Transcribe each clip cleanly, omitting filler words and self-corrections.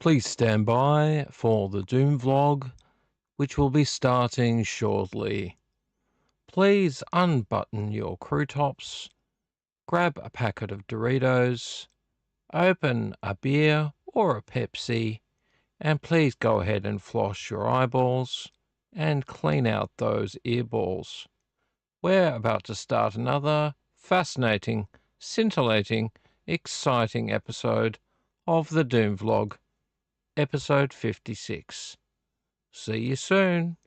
Please stand by for the Doom vlog, which will be starting shortly. Please unbutton your crew tops, grab a packet of Doritos, open a beer or a Pepsi, and please go ahead and floss your eyeballs and clean out those earballs. We're about to start another fascinating, scintillating, exciting episode of the Doom vlog. Episode 56. See you soon.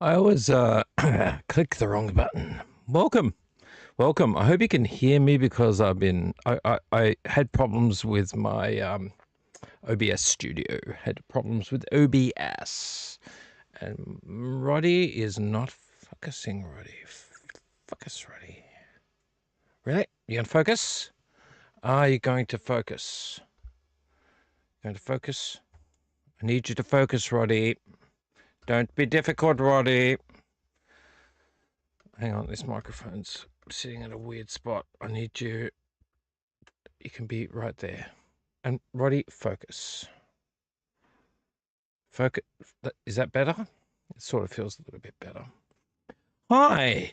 I always click the wrong button. Welcome. Welcome. I hope you can hear me because I had problems with my OBS studio. Had problems with OBS. And Roddy is not focusing, Roddy. Focus, Roddy. Really? You gonna focus? Are you going to focus? Going to focus? I need you to focus, Roddy. Don't be difficult, Roddy. Hang on, this microphone's sitting at a weird spot. I need you. You can be right there. And Roddy, focus. Focus. Is that better? It sort of feels a little bit better. Hi.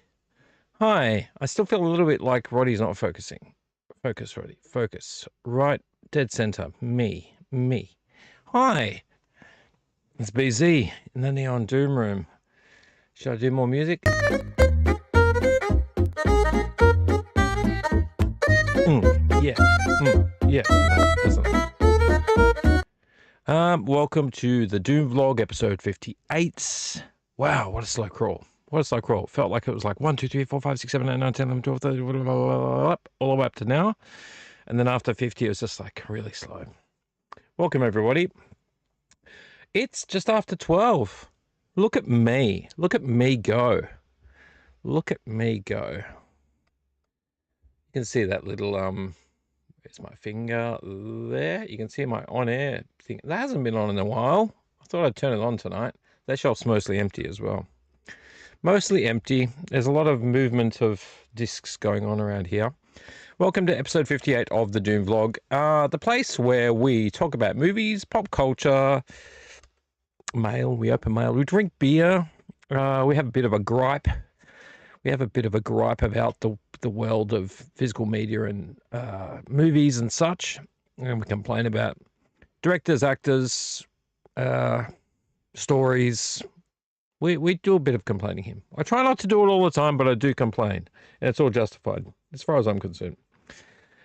Hi. I still feel a little bit like Roddy's not focusing. Focus, Roddy. Focus. Right. Dead center. Me. Hi. It's BZ in the Neon Doom room. Should I do more music? Yeah. No, welcome to the Doom vlog, episode 58. Wow, what a slow crawl. Felt like it was like 1, 2, 3, 4, 5, 6, 7, 8, 9, 10, 11, 12, 13, all the way up to now. And then after 50, it was just like really slow. Welcome, everybody. It's just after 12. Look at me. Look at me go. You can see that little, where's my finger? There. You can see my on-air thing. That hasn't been on in a while. I thought I'd turn it on tonight. That shelf's mostly empty as well. Mostly empty. There's a lot of movement of discs going on around here. Welcome to episode 58 of the Doom vlog, the place where we talk about movies, pop culture, mail. We open mail. We drink beer. We have a bit of a gripe. About the world of physical media and movies and such. And we complain about directors, actors, stories. We do a bit of complaining here. I try not to do it all the time, but I do complain. And it's all justified, as far as I'm concerned.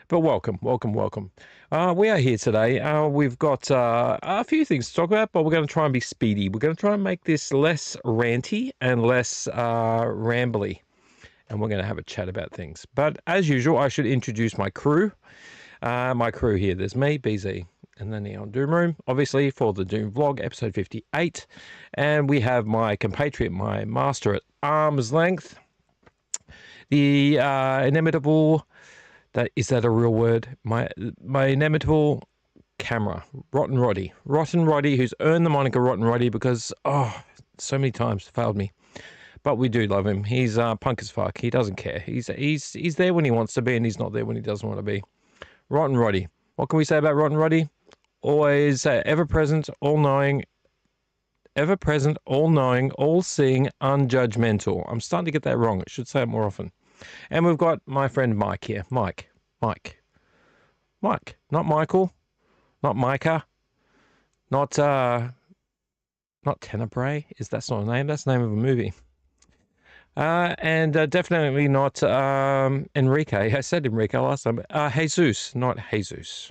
But welcome. We are here today. We've got a few things to talk about, but we're going to try and be speedy. We're going to try and make this less ranty and less rambly. And we're going to have a chat about things. But as usual, I should introduce my crew. Here, there's me, BZ, in the Neon Doom room, obviously, for the Doom vlog, episode 58. And we have my compatriot, my master at arm's length, the inimitable... Is that a real word? My inimitable camera, Rotten Roddy, who's earned the moniker Rotten Roddy because, so many times failed me. But we do love him. He's punk as fuck. He doesn't care. He's there when he wants to be, and he's not there when he doesn't want to be. Rotten Roddy. What can we say about Rotten Roddy? Always ever present, all knowing, all seeing, unjudgmental. I'm starting to get that wrong. I should say it more often. And we've got my friend Mike here. Mike. Not Michael. Not Micah. Not Tenebrae. That's not a name. That's the name of a movie. And definitely not Enrique. I said Enrique last time. Jesus, not Jesus.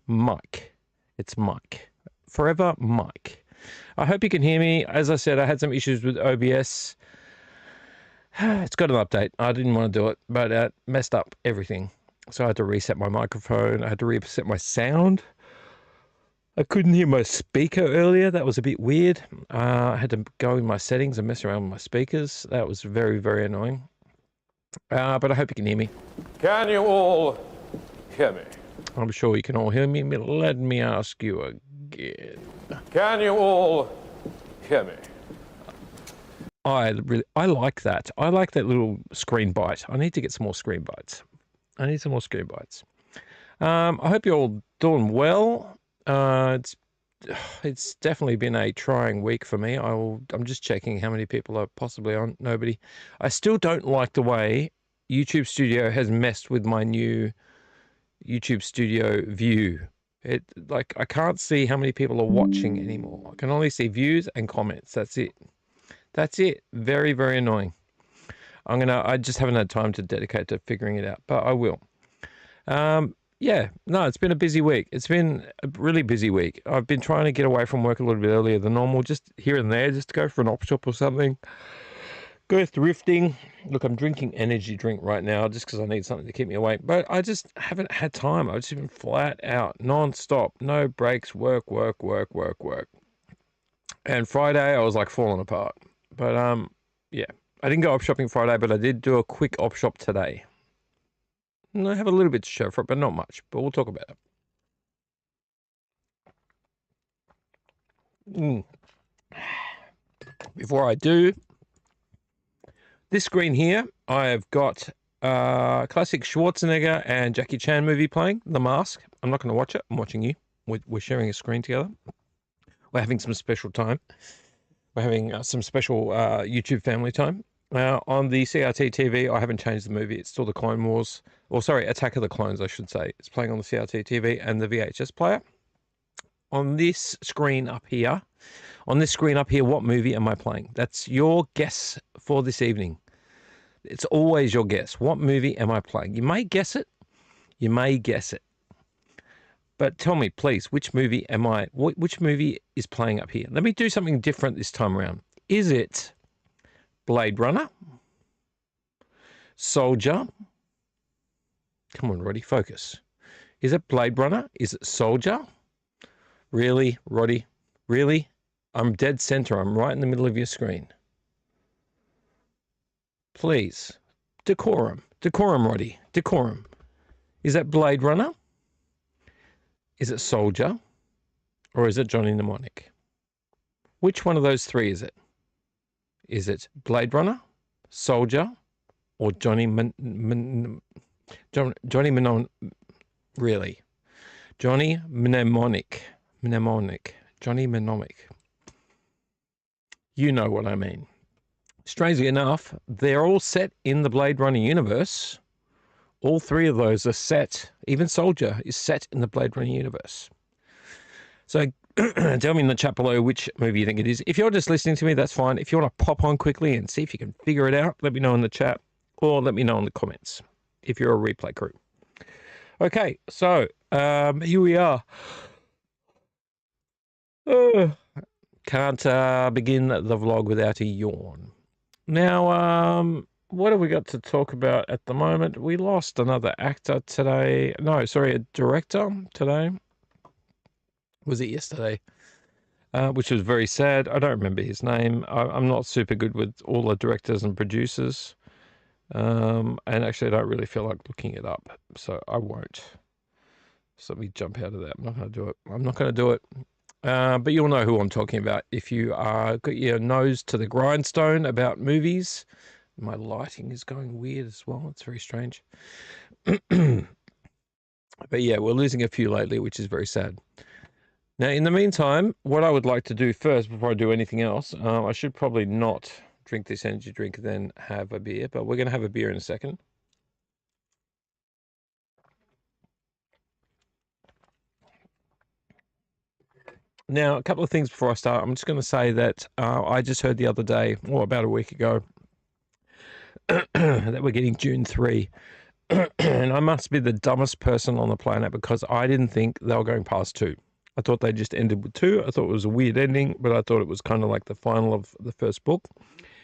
Mike. It's Mike. Forever Mike. I hope you can hear me. As I said, I had some issues with OBS. It's got an update. I didn't want to do it, but it messed up everything. So I had to reset my microphone. I had to reset my sound. I couldn't hear my speaker earlier. That was a bit weird. I had to go in my settings and mess around with my speakers. That was very, very annoying. But I hope you can hear me. Can you all hear me? I'm sure you can all hear me. Let me ask you again. Can you all hear me? I like that. I like that little screen bite. I need to get some more screen bites. I hope you're all doing well. It's definitely been a trying week for me. I'm just checking how many people are possibly on. Nobody. I still don't like the way YouTube Studio has messed with my new YouTube Studio view. I can't see how many people are watching anymore. I can only see views and comments. That's it. Very, very annoying. I just haven't had time to dedicate to figuring it out, but I will. It's been a busy week. It's been a really busy week. I've been trying to get away from work a little bit earlier than normal, just here and there, just to go for an op shop or something. go thrifting. Look, I'm drinking energy drink right now just because I need something to keep me awake. But I just haven't had time. I've just been flat out, non-stop, no breaks, work. And Friday, I was like falling apart. But yeah, I didn't go op shopping Friday, but I did do a quick op shop today. And I have a little bit to show for it, but not much. But we'll talk about it. Before I do, this screen here, I have got classic Schwarzenegger and Jackie Chan movie playing, The Mask. I'm not going to watch it. I'm watching you. We're sharing a screen together. We're having some special time. We're having some special YouTube family time. On the CRT TV, I haven't changed the movie. It's still the Clone Wars. Or sorry, Attack of the Clones, I should say. It's playing on the CRT TV and the VHS player. On this screen up here, what movie am I playing? That's your guess for this evening. It's always your guess. What movie am I playing? You may guess it. You may guess it. But tell me, please, which movie is playing up here? Let me do something different this time around. Is it Blade Runner? Soldier? Come on, Roddy, focus. Is it Blade Runner? Is it Soldier? Really, Roddy? Really? I'm dead center. I'm right in the middle of your screen. Please. Decorum. Decorum, Roddy. Decorum. Is that Blade Runner? Is it Soldier? Or is it Johnny Mnemonic? Which one of those three is it? Is it Blade Runner, Soldier, or Johnny Really? Johnny Mnemonic. Johnny Mnemonic. You know what I mean. Strangely enough, they're all set in the Blade Runner universe. All three of those are set. Even Soldier is set in the Blade Runner universe. So tell me in the chat below which movie you think it is. If you're just listening to me, that's fine. If you want to pop on quickly and see if you can figure it out, let me know in the chat or let me know in the comments if you're a replay crew. Okay, so here we are. Can't begin the vlog without a yawn. Now, what have we got to talk about at the moment? We lost another actor today. No, sorry, a director today. Was it yesterday? Which was very sad. I don't remember his name. I'm not super good with all the directors and producers. And actually, I don't really feel like looking it up, so I won't. So let me jump out of that. I'm not going to do it. But you'll know who I'm talking about if you got your nose to the grindstone about movies. My lighting is going weird as well. It's very strange. But yeah, we're losing a few lately, which is very sad. Now, in the meantime, what I would like to do first, before I do anything else, I should probably not drink this energy drink and then have a beer, but we're going to have a beer in a second. Now, a couple of things before I start. I'm just going to say that I just heard the other day, or about a week ago, that we're getting June 3. And I must be the dumbest person on the planet because I didn't think they were going past 2. I thought they just ended with 2. I thought it was a weird ending, but I thought it was kind of like the final of the first book.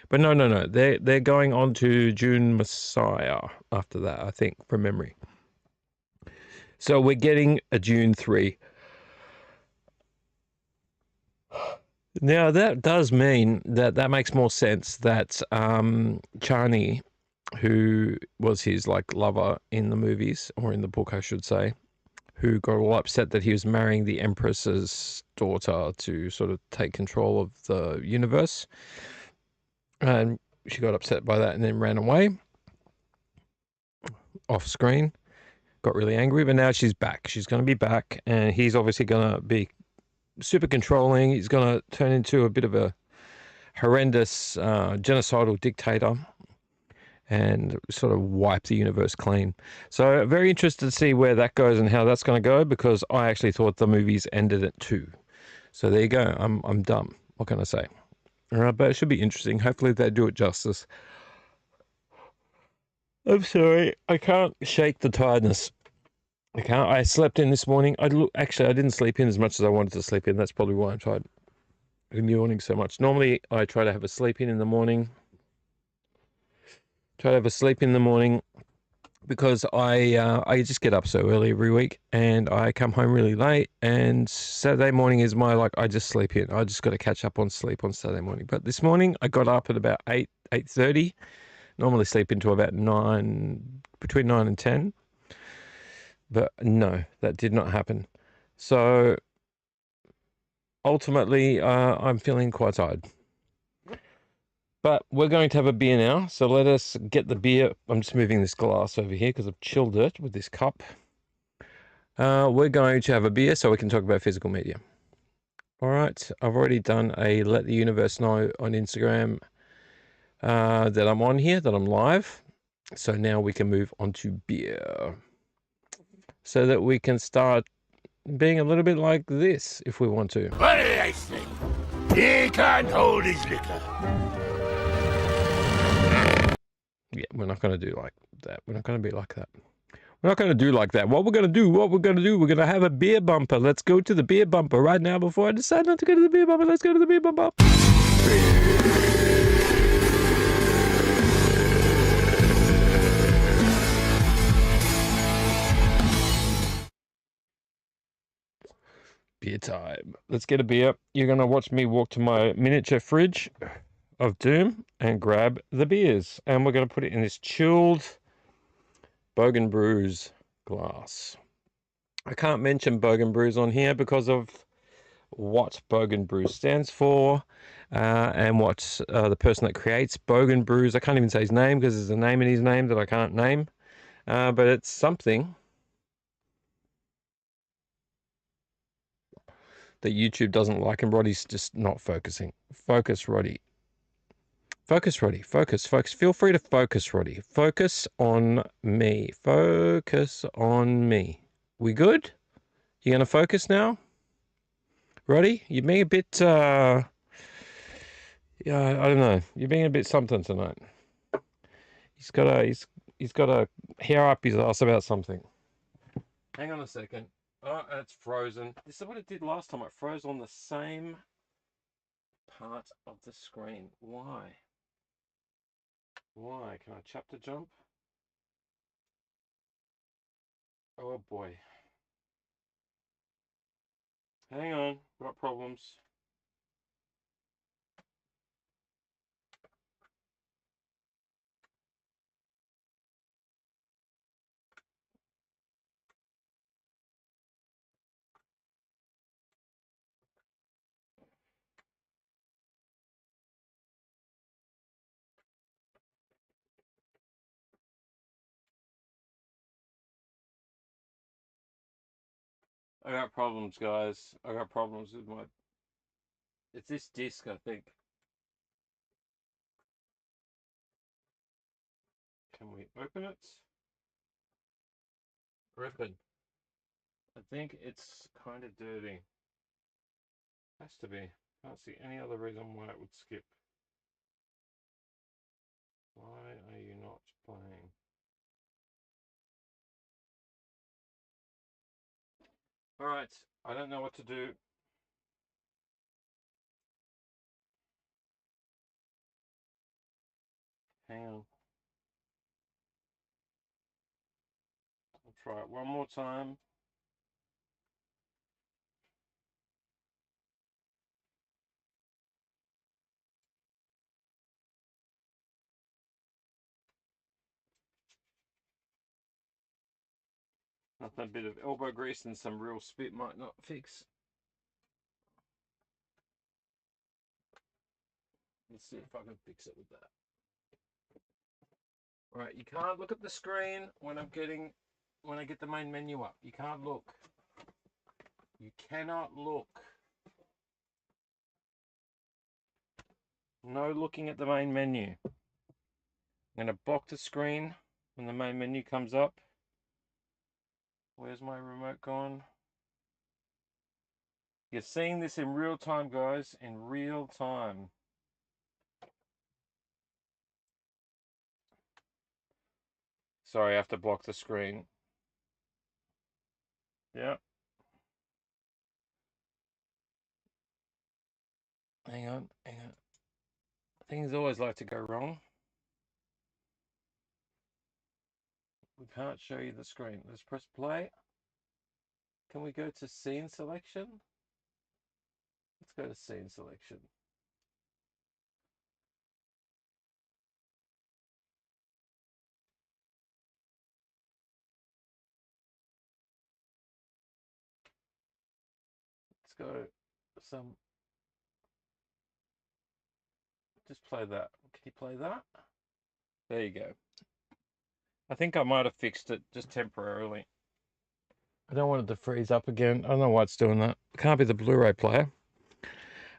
But no. They're going on to June Messiah after that, I think, from memory. So we're getting a June 3. Now, that does mean that makes more sense that Chani, who was his like lover in the movies, or in the book, I should say, who got all upset that he was marrying the Empress's daughter to sort of take control of the universe. And she got upset by that and then ran away off screen, got really angry, but now she's back. She's going to be back, and he's obviously going to be super controlling. He's going to turn into a bit of a horrendous genocidal dictator and sort of wipe the universe clean. So very interested to see where that goes and how that's going to go, because I actually thought the movies ended at 2. So there you go. I'm dumb. What can I say? All right, but it should be interesting. Hopefully they do it justice. I'm sorry. I can't shake the tiredness. I can't. I slept in this morning. Actually, I didn't sleep in as much as I wanted to sleep in. That's probably why I'm tired. I'm yawning so much. Normally, I try to have a sleep in the morning. Try to have a sleep in the morning because I just get up so early every week and I come home really late. And Saturday morning is my I just sleep in. I just got to catch up on sleep on Saturday morning. But this morning I got up at about 8:30. Normally sleep into about 9, between 9 and 10. But no, that did not happen. So ultimately, I'm feeling quite tired. But we're going to have a beer now. So let us get the beer. I'm just moving this glass over here because I've chilled it with this cup. We're going to have a beer so we can talk about physical media. All right. I've already done a let the universe know on Instagram that I'm on here, that I'm live. So now we can move on to beer so that we can start being a little bit like this if we want to. What did I say? He can't hold his liquor. Yeah, we're not going to do like that. We're not going to be like that. We're not going to do like that. What we're going to do, we're going to have a beer bumper. Let's go to the beer bumper right now before I decide not to go to the beer bumper. Let's go to the beer bumper. Beer time. Let's get a beer. You're going to watch me walk to my miniature fridge of Doom and grab the beers. And we're going to put it in this chilled Bogan Brews glass. I can't mention Bogan Brews on here because of what Bogan Brews stands for and what the person that creates Bogan Brews, I can't even say his name because there's a name in his name that I can't name, but it's something that YouTube doesn't like, and Roddy's just not focusing. Focus, Roddy. Focus, Roddy. Focus. Feel free to focus, Roddy. Focus on me. Focus on me. We good? You gonna focus now? Roddy, you're being a bit, yeah, I don't know. You're being a bit something tonight. He's got a hair up his ass about something. Hang on a second. Oh, it's frozen. This is what it did last time. It froze on the same part of the screen. Why? Why? Can I chapter jump? Oh boy. Hang on. Got problems. I got problems, guys. I got problems with my... It's this disc, I think. Can we open it? Open. I think it's kind of dirty. Has to be. Can't see any other reason why it would skip. Why are you not playing? Alright, I don't know what to do. Hang on. I'll try it one more time. Nothing a bit of elbow grease and some real spit might not fix. Let's see if I can fix it with that. Right, you can't look at the screen when I get the main menu up. You can't look. You cannot look. No looking at the main menu. I'm going to block the screen when the main menu comes up. Where's my remote gone? You're seeing this in real time, guys. In real time. Sorry, I have to block the screen. Yeah. Hang on. Things always like to go wrong. We can't show you the screen. Let's press play. Can we go to scene selection? Let's go to scene selection. Let's go some. Just play that. Can you play that? There you go. I think I might have fixed it just temporarily. I don't want it to freeze up again. I don't know why it's doing that. It can't be the Blu-ray player.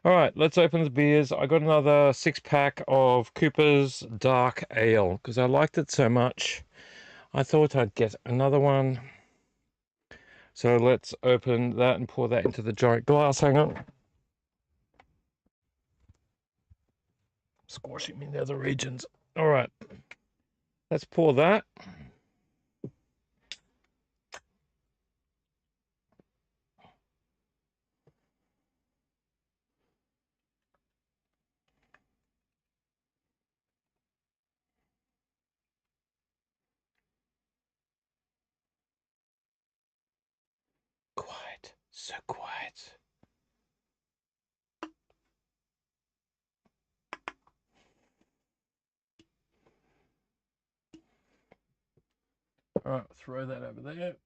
All right, let's open the beers. I got another 6-pack of Cooper's Dark Ale because I liked it so much. I thought I'd get another one. So let's open that and pour that into the giant glass. Hang on. Squashing me in the other regions. All right, let's pour that. Quiet, so quiet. All right, throw that over there.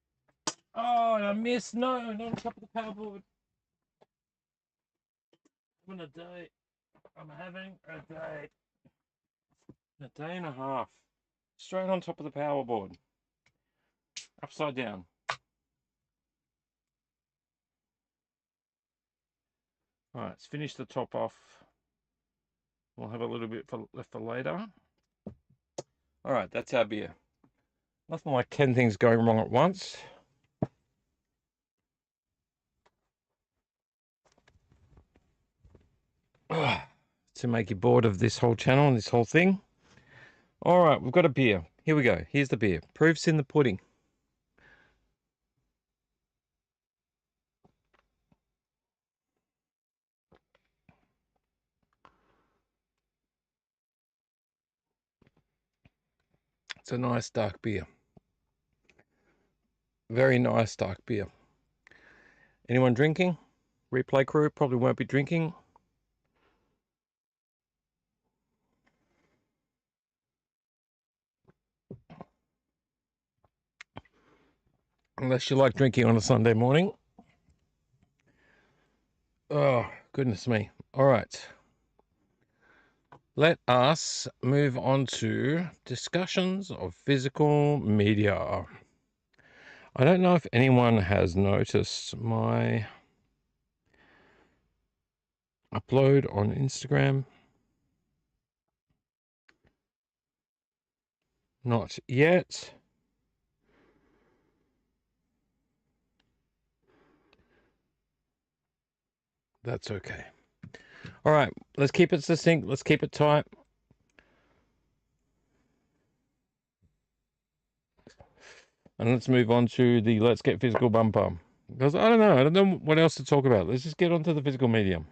Oh, and I missed. No, not on top of the power board. I'm having a day. I'm having a day. A day and a half. Straight on top of the power board. Upside down. All right, let's finish the top off. We'll have a little bit left for later. All right, that's our beer. Nothing like 10 things going wrong at once. To make you bored of this whole channel and this whole thing. All right, we've got a beer. Here we go. Here's the beer. Proof's in the pudding. It's a nice dark beer. Very nice dark beer. Anyone drinking? Replay crew probably won't be drinking. Unless you like drinking on a Sunday morning. Oh, goodness me. All right. Let us move on to discussions of physical media. I don't know if anyone has noticed my upload on Instagram. Not yet. That's okay. All right, let's keep it succinct. Let's keep it tight. And let's move on to the Let's Get Physical bumper. Because I don't know what else to talk about. Let's just get onto the physical medium.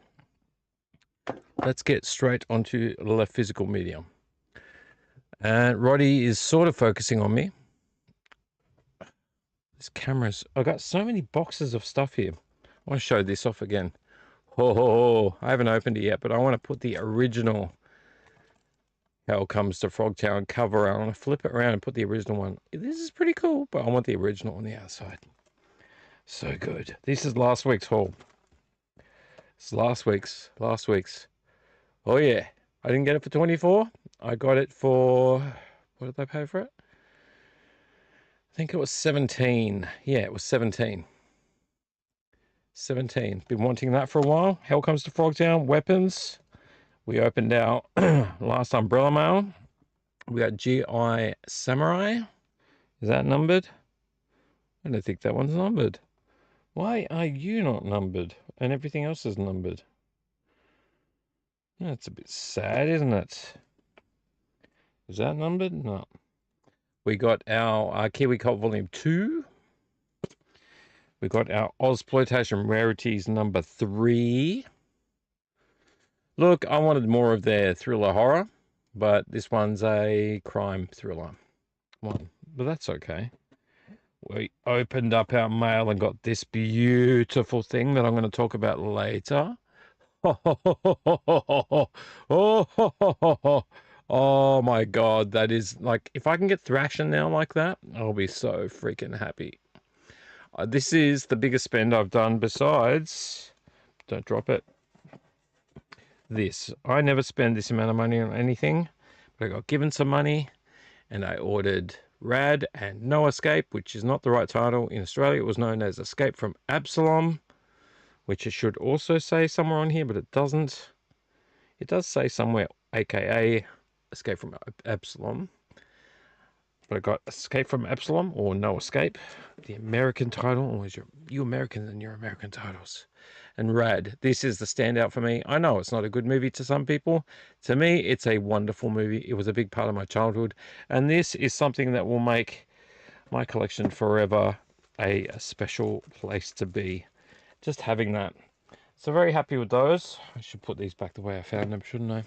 Let's get straight onto the physical medium. And Roddy is sort of focusing on me. This camera's... I've got so many boxes of stuff here. I want to show this off again. Oh, I haven't opened it yet, but I want to put the original Hell Comes to Frogtown cover out. I want to flip it around and put the original one. This is pretty cool, but I want the original on the outside. So good. This is last week's haul. It's last week's. Oh yeah. I didn't get it for 24. I got it for... What did I pay for it? I think it was 17. Yeah, it was 17. 17. Been wanting that for a while. Hell Comes to Frogtown. Weapons. We opened our last umbrella mail. We got GI Samurai. Is that numbered? I don't think that one's numbered. Why are you not numbered? And everything else is numbered. That's a bit sad, isn't it? Is that numbered? No. We got our Kiwi Cult Volume 2. We got our Ozploitation Rarities number 3. Look, I wanted more of their thriller horror, but this one's a crime thriller one. but that's okay. We opened up our mail and got this beautiful thing that I'm going to talk about later. Oh my God, that is like, if I can get Thrasher now like that, I'll be so freaking happy. This is the biggest spend I've done besides, don't drop it, this. I never spend this amount of money on anything, but I got given some money and I ordered Rad and No Escape, which is not the right title. In Australia, it was known as Escape from Absalom, which it should also say somewhere on here, but it doesn't. It does say somewhere, aka Escape from Absalom. But I got Escape from Absalom or No Escape, the American title. Always you Americans and your American titles. And Rad, this is the standout for me. I know it's not a good movie to some people. To me, it's a wonderful movie. It was a big part of my childhood. And this is something that will make my collection forever a special place to be. Just having that. So very happy with those. I should put these back the way I found them, shouldn't I?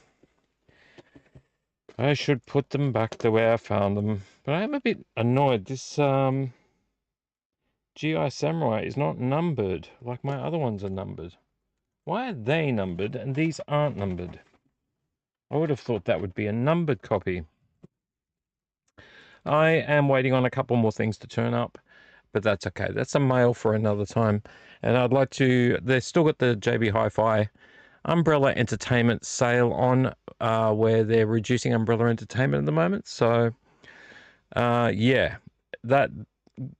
I should put them back the way I found them. But I am a bit annoyed. This GI Samurai is not numbered like my other ones are numbered. Why are they numbered and these aren't numbered? I would have thought that would be a numbered copy. I am waiting on a couple more things to turn up, but that's okay. That's a mail for another time. And I'd like to, they've still got the JB Hi-Fi Umbrella Entertainment sale on, where they're reducing Umbrella Entertainment at the moment. So, yeah, that,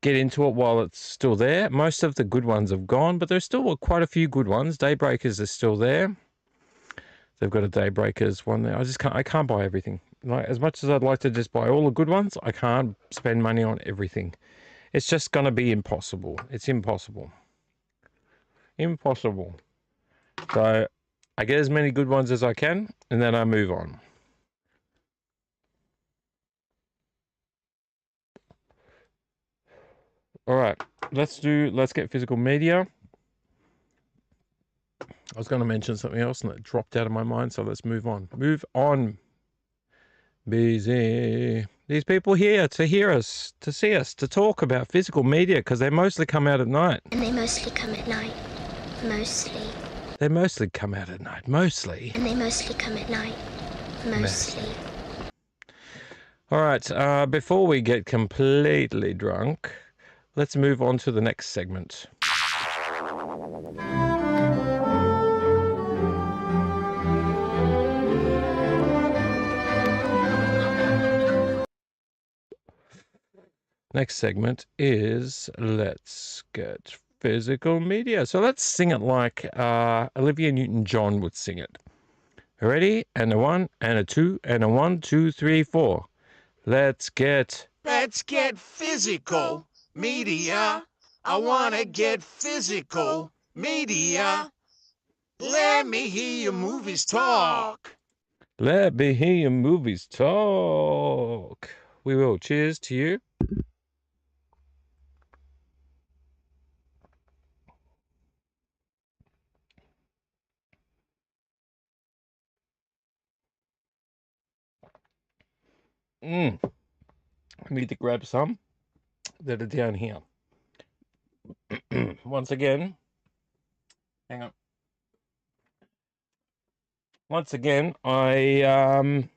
get into it while it's still there. Most of the good ones have gone, but there's still quite a few good ones. Daybreakers is still there. They've got a Daybreakers one there. I can't buy everything. Like, as much as I'd like to just buy all the good ones, I can't spend money on everything. It's just going to be impossible. It's impossible. Impossible. So I get as many good ones as I can, and then I move on. All right, let's get physical media. I was going to mention something else and it dropped out of my mind, so let's move on. Move on. Busy. These people here to hear us, to see us, to talk about physical media, because they mostly come out at night. And they mostly come at night. Mostly. They mostly come out at night. Mostly. And they mostly come at night. Mostly. All right, before we get completely drunk, let's move on to the next segment. Next segment is Let's Get Physical Media. So let's sing it like Olivia Newton-John would sing it. Ready? And a 1, and a 2, and a 1, 2, 3, 4. Let's get physical media. I wanna get physical media. Let me hear your movies talk. Let me hear your movies talk. We will. Cheers to you. I need to grab some that are down here. Once again, hang on. Once again, I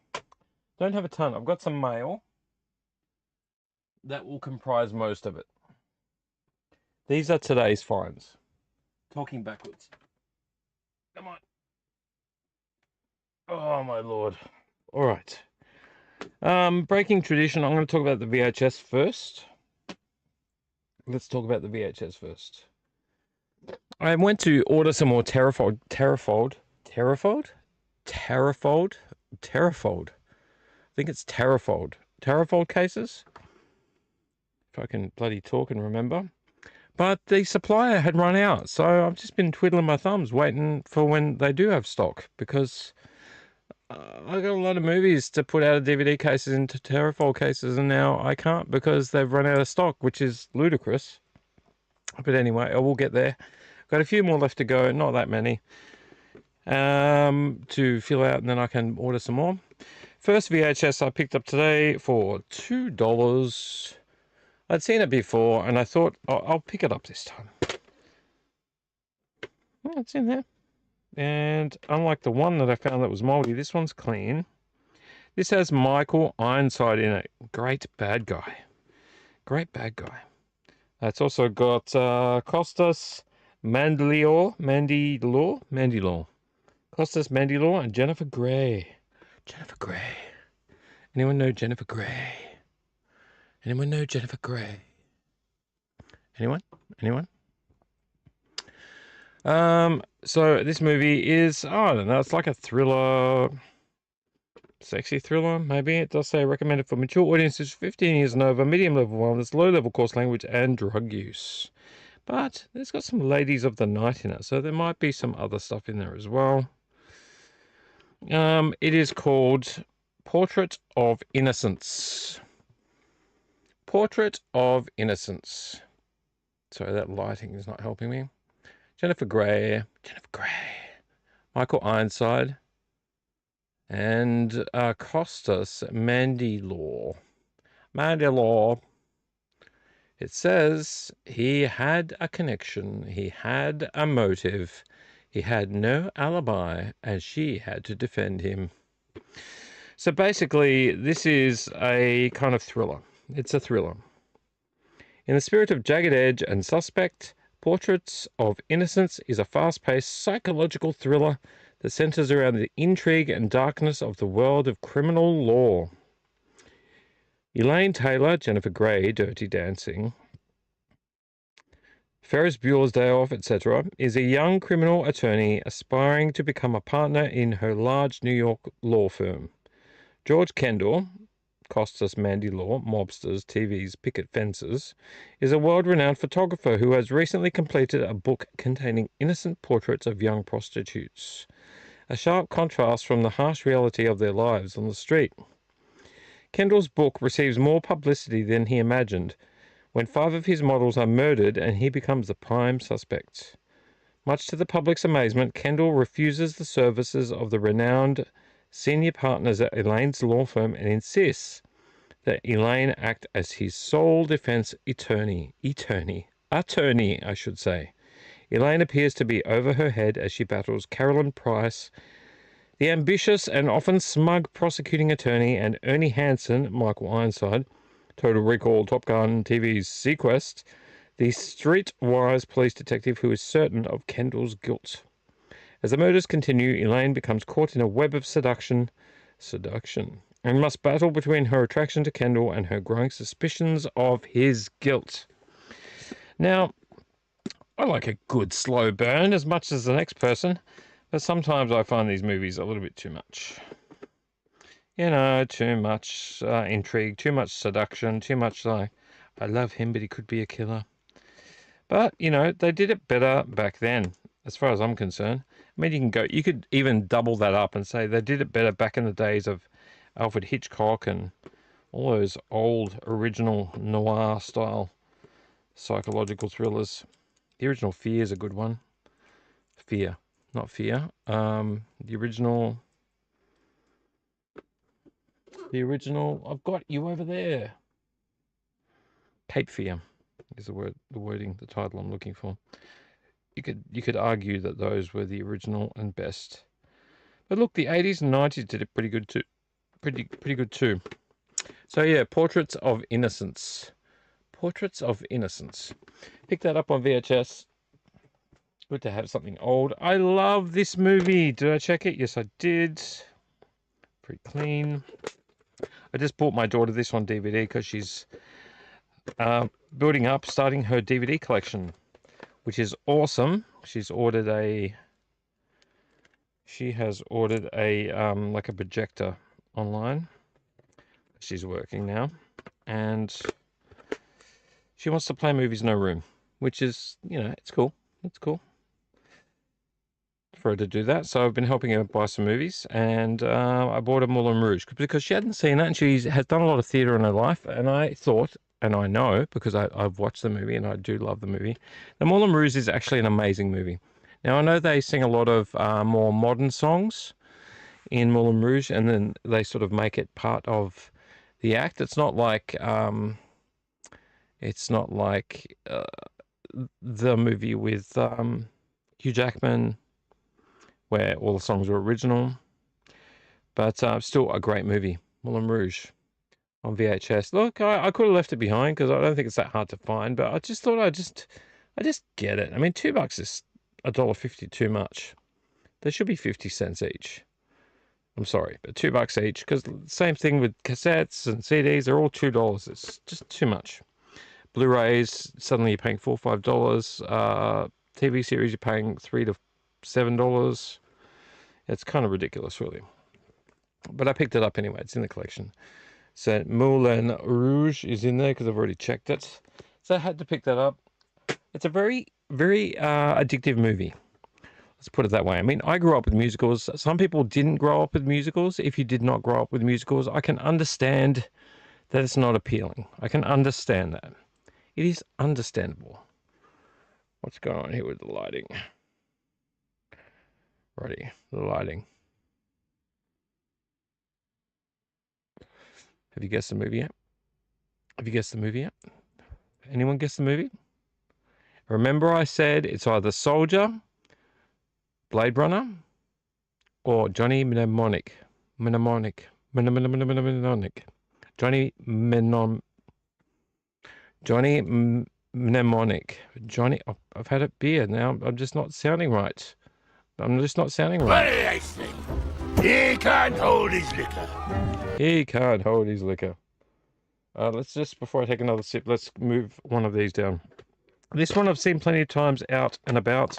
don't have a ton. I've got some mail that will comprise most of it. These are today's finds. Talking backwards. Come on. Oh my Lord. All right. Breaking tradition, I'm going to talk about the VHS first. Let's talk about the VHS first. I went to order some more Terrafold cases. If I can bloody talk and remember. But the supplier had run out, so I've just been twiddling my thumbs waiting for when they do have stock, because I got a lot of movies to put out of DVD cases into Terrafold cases, and now I can't because they've run out of stock, which is ludicrous. But anyway, I will get there. Got a few more left to go, not that many, to fill out, and then I can order some more. First VHS I picked up today for $2. I'd seen it before, and I thought, I'll pick it up this time. Well, it's in there. And unlike the one that I found that was moldy, this one's clean. This has Michael Ironside in it. Great bad guy. Great bad guy. It's also got Costas Mandylor. Costas Mandylor and Jennifer Grey. Jennifer Grey. Anyone know Jennifer Grey? Anyone know Jennifer Grey? Anyone? Anyone? So this movie is, I don't know, it's like a thriller, sexy thriller, maybe. It does say recommended for mature audiences 15 years and over, medium level violence, low level coarse language, and drug use. But it's got some ladies of the night in it, so there might be some other stuff in there as well. It is called Portrait of Innocence. Portrait of Innocence. Sorry, that lighting is not helping me. Jennifer Grey, Michael Ironside, and Costas Mandylor. It says he had a connection, he had a motive, he had no alibi, and she had to defend him. So basically, this is a kind of thriller. It's a thriller. In the spirit of Jagged Edge and Suspect, Portraits of Innocence is a fast-paced psychological thriller that centers around the intrigue and darkness of the world of criminal law. Elaine Taylor, Jennifer Grey, Dirty Dancing, Ferris Bueller's Day Off, etc., is a young criminal attorney aspiring to become a partner in her large New York law firm. George Kendall, Costas Mandylor, Mobsters, TV's Picket Fences, is a world-renowned photographer who has recently completed a book containing innocent portraits of young prostitutes, a sharp contrast from the harsh reality of their lives on the street. Kendall's book receives more publicity than he imagined when 5 of his models are murdered and he becomes the prime suspect. Much to the public's amazement, Kendall refuses the services of the renowned senior partners at Elaine's law firm and insists that Elaine act as his sole defense attorney, I should say. Elaine appears to be over her head as she battles Carolyn Price, the ambitious and often smug prosecuting attorney, and Ernie Hansen, Michael Ironside, Total Recall, Top Gun, TV's Sequest, the streetwise police detective who is certain of Kendall's guilt. As the murders continue, Elaine becomes caught in a web of seduction, and must battle between her attraction to Kendall and her growing suspicions of his guilt. Now, I like a good slow burn as much as the next person, but sometimes I find these movies a little bit too much. You know, too much intrigue, too much seduction, too much like, I love him, but he could be a killer. But, you know, they did it better back then, as far as I'm concerned. I mean, you could even double that up and say they did it better back in the days of Alfred Hitchcock and all those old original noir style psychological thrillers. The original Fear is a good one. Fear, not Fear. The original, I've got you over there. Cape Fear is the wording, the title I'm looking for. You could argue that those were the original and best. But look, the 80s and 90s did it pretty good too. Pretty good too. So yeah, Portraits of Innocence. Portraits of Innocence. Picked that up on VHS. Good to have something old. I love this movie. Did I check it? Yes, I did. Pretty clean. I just bought my daughter this on DVD because she's starting her DVD collection, which is awesome. She has ordered a like a projector online. She's working now, and she wants to play movies in her room, which is, you know, it's cool. It's cool for her to do that. So I've been helping her buy some movies, and I bought her Moulin Rouge because she hadn't seen it, and she has done a lot of theatre in her life. And I thought, and I know because I've watched the movie and I do love the movie. The Moulin Rouge is actually an amazing movie. Now I know they sing a lot of more modern songs in Moulin Rouge, and then they sort of make it part of the act. It's not like It's not like the movie with Hugh Jackman, where all the songs were original. But still a great movie, Moulin Rouge, on VHS. Look, I could have left it behind because I don't think it's that hard to find. But I just thought I just get it. I mean, $2 is $1.50 too much. There should be 50 cents each. I'm sorry, but $2 each, because same thing with cassettes and CDs. They're all $2. It's just too much. Blu-rays, suddenly you're paying $4 or $5. TV series, you're paying $3 to $7. It's kind of ridiculous, really. But I picked it up anyway. It's in the collection. So Moulin Rouge is in there because I've already checked it. So I had to pick that up. It's a very, very addictive movie. Let's put it that way. I mean, I grew up with musicals. Some people didn't grow up with musicals. If you did not grow up with musicals, I can understand that it's not appealing. I can understand that. It is understandable. What's going on here with the lighting? Righty, the lighting. Have you guessed the movie yet? Have you guessed the movie yet? Anyone guess the movie? Remember I said it's either Soldier, Blade Runner, or Johnny Mnemonic. Mnemonic. Johnny Mnemonic. Johnny, I've had a beer now. I'm just not sounding right. I'm just not sounding What right. do they say? He can't hold his liquor. He can't hold his liquor. Let's just, before I take another sip, let's move one of these down. This one I've seen plenty of times out and about.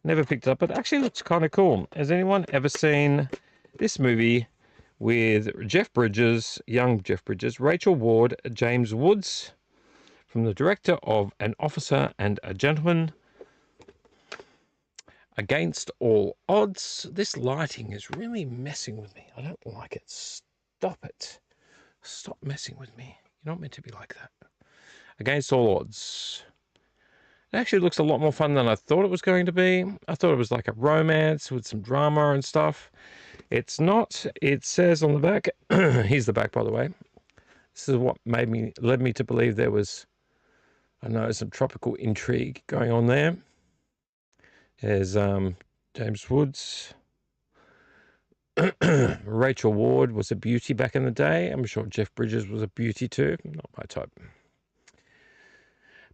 Never picked up, but actually looks kind of cool. Has anyone ever seen this movie with Jeff Bridges, young Jeff Bridges, Rachel Ward, James Woods, from the director of An Officer and a Gentleman, Against All Odds? This lighting is really messing with me. I don't like it. Stop it. Stop messing with me. You're not meant to be like that. Against All Odds. It actually looks a lot more fun than I thought it was going to be. I thought it was like a romance with some drama and stuff. It's not. It says on the back, here's the back, by the way. This is what led me to believe there was, I know, some tropical intrigue going on there. There's James Woods. Rachel Ward was a beauty back in the day. I'm sure Jeff Bridges was a beauty too. Not my type.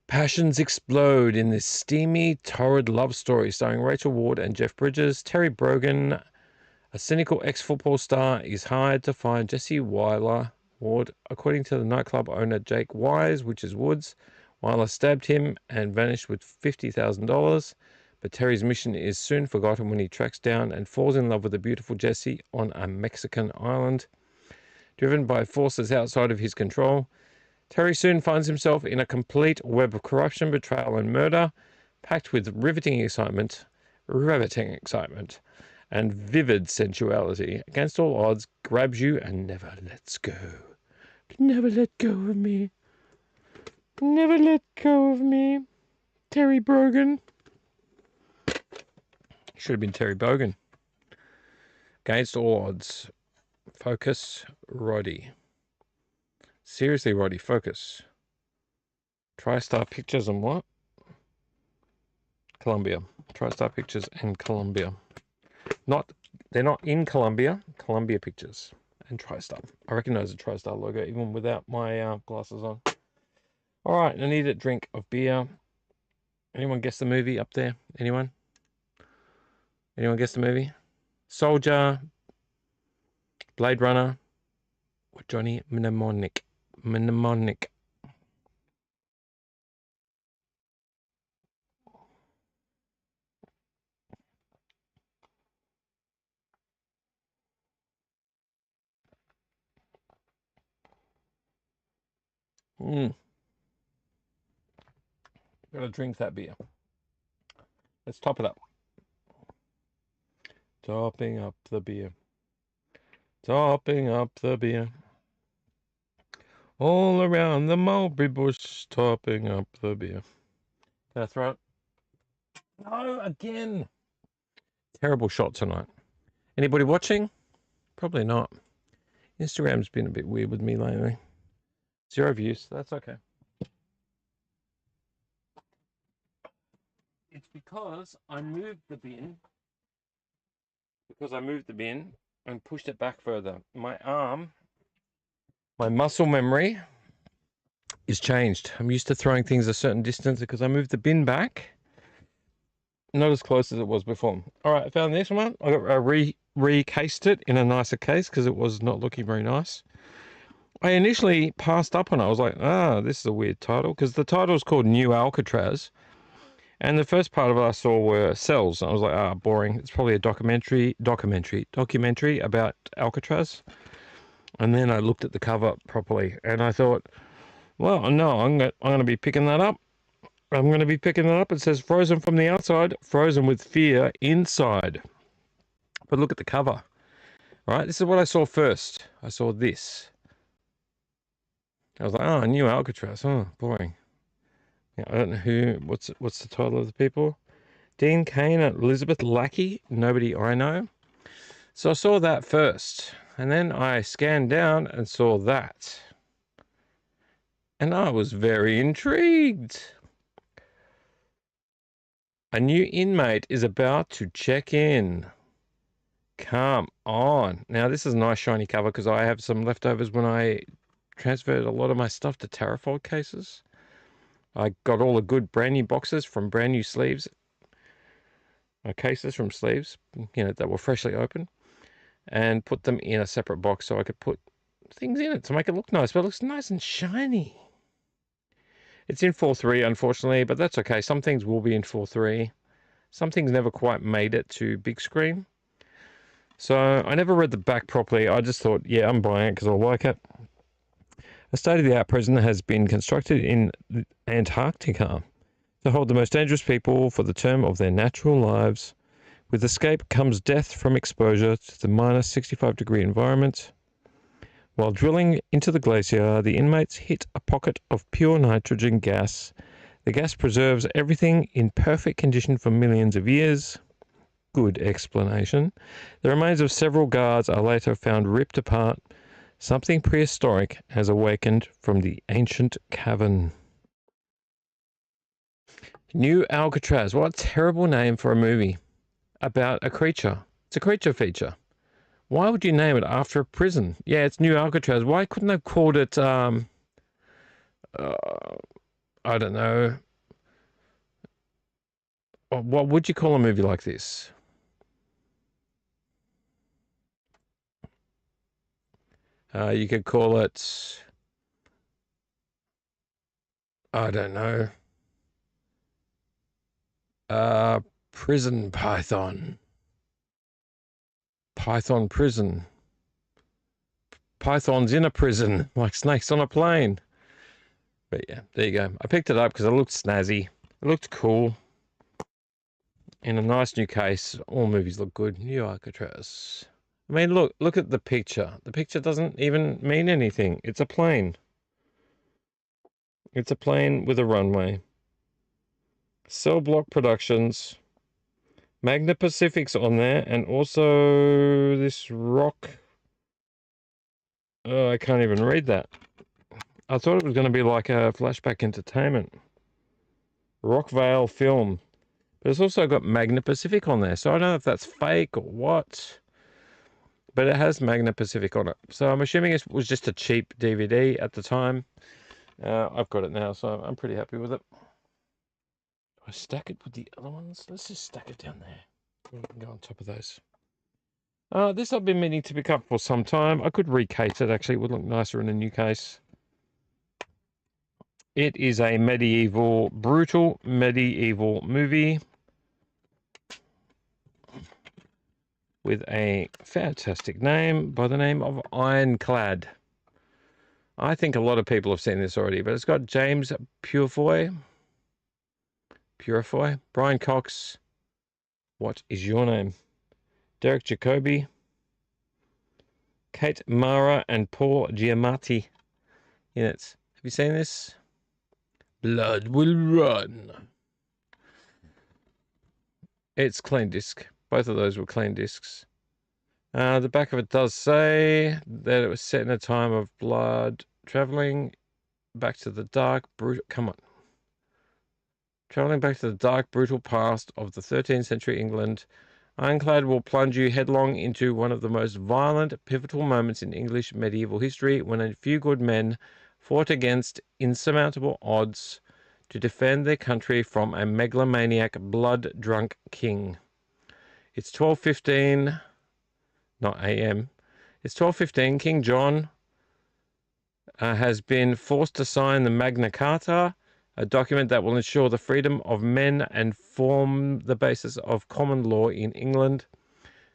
Passions explode in this steamy, torrid love story starring Rachel Ward and Jeff Bridges. Terry Brogan, a cynical ex-football star, is hired to find Jesse Ward. According to the nightclub owner Jake Wise, which is Woods, Weiler stabbed him and vanished with $50,000. But Terry's mission is soon forgotten when he tracks down and falls in love with the beautiful Jessie on a Mexican island. Driven by forces outside of his control, Terry soon finds himself in a complete web of corruption, betrayal, and murder, packed with riveting excitement, and vivid sensuality. Against all odds, grabs you and never lets go. Never let go of me. Never let go of me. Terry Brogan. Should have been Terry Bogan. Against all odds. Focus, Roddy. Seriously, Roddy, focus. TriStar Pictures and what? Columbia. TriStar Pictures and Columbia. They're not in Columbia. Columbia Pictures and TriStar. I recognize the TriStar logo even without my glasses on. All right, I need a drink of beer. Anyone guess the movie up there? Anyone? Anyone guess the movie? Soldier, Blade Runner, or Johnny Mnemonic. Mnemonic. Gotta drink that beer. Let's top it up. Topping up the beer. Topping up the beer. All around the mulberry bush, topping up the beer. Can I throw it? No, again. Terrible shot tonight. Anybody watching? Probably not. Instagram's been a bit weird with me lately. 0 views. That's okay. It's because I moved the bin. Because I moved the bin and pushed it back further. My arm, my muscle memory is changed. I'm used to throwing things a certain distance because I moved the bin back. Not as close as it was before. All right, I found this one. I got recased it in a nicer case because it was not looking very nice. I initially passed up on it. I was like, this is a weird title because the title is called New Alcatraz. And the first part of it I saw were cells. I was like, boring. It's probably a documentary about Alcatraz. And then I looked at the cover properly and I thought, well, no, I'm going to be picking that up. I'm going to be picking that up. It says frozen from the outside, frozen with fear inside. But look at the cover, right? This is what I saw first. I saw this. I was like, New Alcatraz. Oh, boring. Yeah, I don't know what's the title of the people? Dean Kane and Elizabeth Lackey. Nobody I know. So I saw that first. And then I scanned down and saw that. And I was very intrigued. A new inmate is about to check in. Come on. Now, this is a nice shiny cover because I have some leftovers when I transferred a lot of my stuff to Terrafold cases. I got all the good brand new boxes from brand new sleeves. Cases from sleeves, that were freshly opened. And put them in a separate box so I could put things in it to make it look nice. But it looks nice and shiny. It's in 4.3, unfortunately, but that's okay. Some things will be in 4.3. Some things never quite made it to big screen. So I never read the back properly. I just thought, yeah, I'm buying it because I like it. A state-of-the-art prison has been constructed in Antarctica to hold the most dangerous people for the term of their natural lives. With escape comes death from exposure to the minus 65-degree environment. While drilling into the glacier, the inmates hit a pocket of pure nitrogen gas. The gas preserves everything in perfect condition for millions of years. Good explanation. The remains of several guards are later found ripped apart. Something prehistoric has awakened from the ancient cavern. New Alcatraz. What a terrible name for a movie about a creature. It's a creature feature. Why would you name it after a prison? Yeah, it's New Alcatraz. Why couldn't they have called it, I don't know. What would you call a movie like this? You could call it, I don't know, Prison Python. Python prison. Pythons in a prison, like snakes on a plane. But yeah, there you go. I picked it up because it looked snazzy. It looked cool. In a nice new case. All movies look good. New Alcatraz. I mean, look at the picture. The picture doesn't even mean anything. It's a plane. It's a plane with a runway. Cell Block Productions. Magna Pacific's on there, and also this rock. Oh, I can't even read that. I thought it was going to be like a Flashback Entertainment. Rockvale Film. But it's also got Magna Pacific on there, so I don't know if that's fake or what. But it has Magna Pacific on it. So I'm assuming it was just a cheap DVD at the time. I've got it now, so I'm pretty happy with it. Do I stack it with the other ones? Let's just stack it down there. We can go on top of those. This I've been meaning to pick up for some time. I could recase it, actually. It would look nicer in a new case. It is a brutal medieval movie with a fantastic name by the name of Ironclad. I think a lot of people have seen this already, but it's got James Purefoy, Brian Cox, what is your name? Derek Jacobi, Kate Mara, and Paul Giamatti in it. Have you seen this? Blood will run. It's clean disc. Both of those were clean discs. The back of it does say that it was set in a time of blood, traveling back to the dark, brutal. Come on. Traveling back to the dark, brutal past of the 13th century England, Ironclad will plunge you headlong into one of the most violent, pivotal moments in English medieval history when a few good men fought against insurmountable odds to defend their country from a megalomaniac, blood-drunk king. It's 12:15, not AM. It's 12:15. King John has been forced to sign the Magna Carta, a document that will ensure the freedom of men and form the basis of common law in England.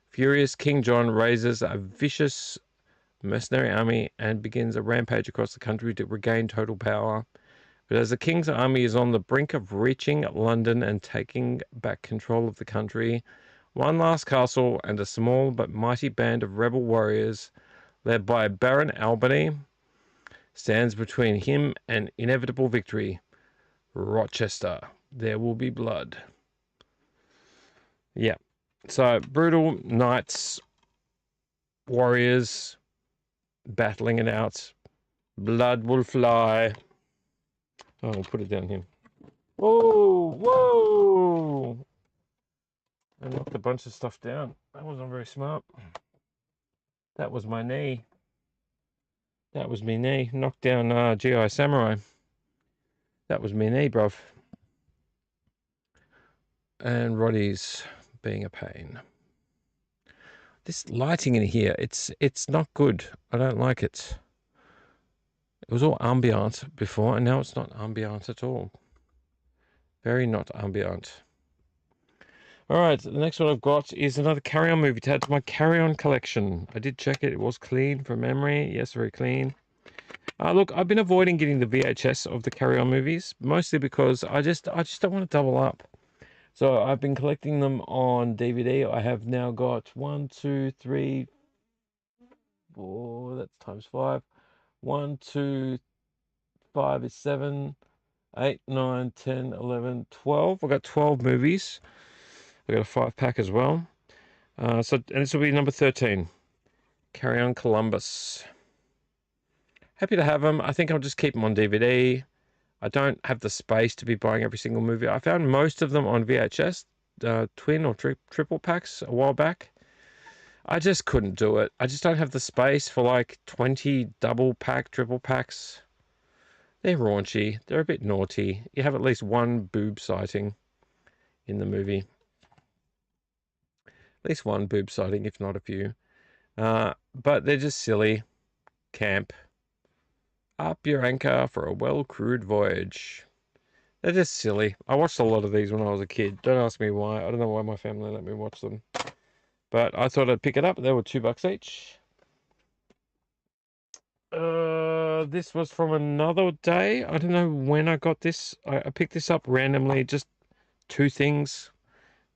Furious King John raises a vicious mercenary army and begins a rampage across the country to regain total power. But as the king's army is on the brink of reaching London and taking back control of the country, one last castle and a small but mighty band of rebel warriors, led by Baron Albany, stands between him and inevitable victory. Rochester, there will be blood. Yeah. So, brutal knights, warriors, battling it out. Blood will fly. Oh, I'll put it down here. Whoa, whoa! I knocked a bunch of stuff down. That wasn't very smart. That was my knee. That was me knee. Knocked down GI Samurai. That was me knee, bruv. And Roddy's being a pain. This lighting in here, it's not good. I don't like it. It was all ambient before, and now it's not ambient at all. Very not ambient. Alright, the next one I've got is another Carry On movie to add to my Carry On collection. I did check it. It was clean from memory. Yes, very clean. Look, I've been avoiding getting the VHS of the Carry On movies, mostly because I just don't want to double up. So I've been collecting them on DVD. I have now got 1, 2, 3, 4, that's times 5. 1, 2, 5 is 7, 8, 9, 10, 11, 12. I've got 12 movies. I've got a 5-pack as well. And this will be number 13. Carry On Columbus. Happy to have them. I think I'll just keep them on DVD. I don't have the space to be buying every single movie. I found most of them on VHS, twin or triple packs a while back. I just couldn't do it. I just don't have the space for like 20 double pack, triple packs. They're raunchy. They're a bit naughty. You have at least one boob sighting in the movie. At least one boob sighting, if not a few. But they're just silly. Camp. Up your anchor for a well-crewed voyage. They're just silly. I watched a lot of these when I was a kid. Don't ask me why. I don't know why my family let me watch them. But I thought I'd pick it up. They were $2 each. This was from another day. I don't know when I got this. I picked this up randomly. Just 2 things.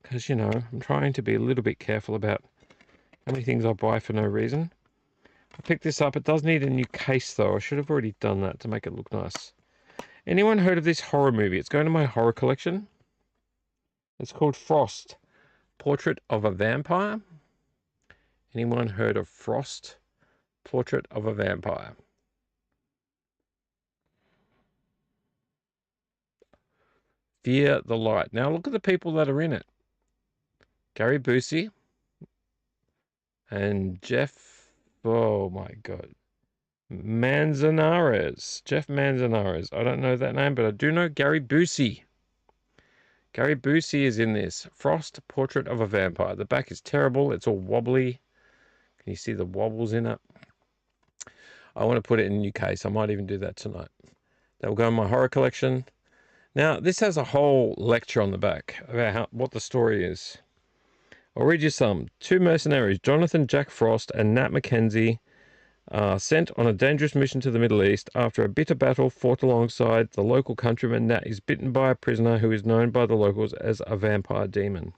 Because, you know, I'm trying to be a little bit careful about how many things I buy for no reason. I picked this up. It does need a new case, though. I should have already done that to make it look nice. Anyone heard of this horror movie? It's going to my horror collection. It's called Frost, Portrait of a Vampire. Anyone heard of Frost, Portrait of a Vampire? Fear the Light. Now look at the people that are in it. Gary Busey and Jeff... Oh my God. Manzanares. Jeff Manzanares. I don't know that name, but I do know Gary Busey. Gary Busey is in this. Frost, Portrait of a Vampire. The back is terrible. It's all wobbly. Can you see the wobbles in it? I want to put it in a new case. I might even do that tonight. That will go in my horror collection. Now, this has a whole lecture on the back about what the story is. I'll read you some. 2 mercenaries, Jonathan Jack Frost and Nat Mackenzie, are sent on a dangerous mission to the Middle East. After a bitter battle fought alongside the local countryman, Nat is bitten by a prisoner who is known by the locals as a vampire demon.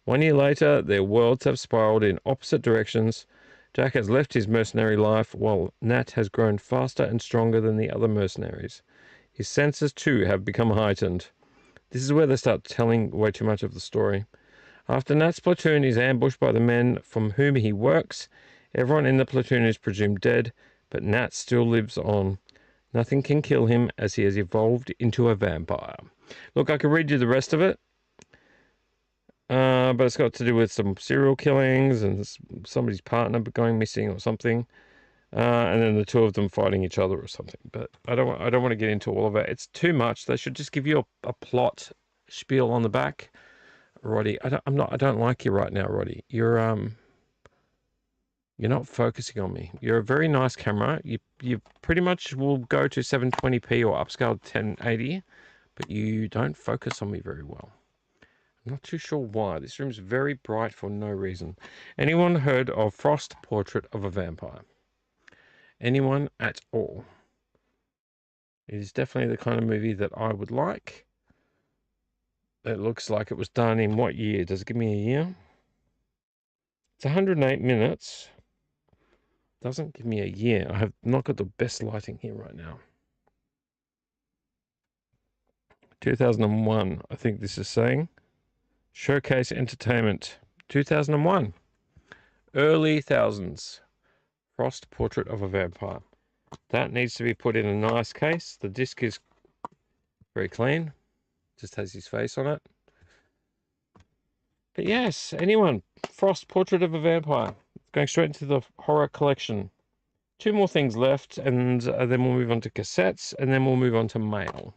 1 year later, their worlds have spiraled in opposite directions. Jack has left his mercenary life, while Nat has grown faster and stronger than the other mercenaries. His senses, too, have become heightened. This is where they start telling way too much of the story. After Nat's platoon is ambushed by the men from whom he works, everyone in the platoon is presumed dead, but Nat still lives on. Nothing can kill him as he has evolved into a vampire. Look, I can read you the rest of it. But it's got to do with some serial killings and somebody's partner going missing or something. And then the two of them fighting each other or something. But I don't want to get into all of it. It's too much. They should just give you a plot spiel on the back. Roddy, I don't like you right now, Roddy. You're not focusing on me. You're a very nice camera. You pretty much will go to 720p or upscale 1080, but you don't focus on me very well. I'm not too sure why. This room's very bright for no reason. Anyone heard of Frost Portrait of a Vampire? Anyone at all? It is definitely the kind of movie that I would like. It looks like it was done in what year? Does it give me a year? It's 108 minutes. Doesn't give me a year. I have not got the best lighting here right now. 2001, I think this is saying. Showcase Entertainment, 2001. Early thousands. Frost Portrait of a Vampire. That needs to be put in a nice case. The disc is very clean. Just has his face on it. But yes, anyone. Frost Portrait of a Vampire. Going straight into the horror collection. Two more things left, and then we'll move on to cassettes, and then we'll move on to mail.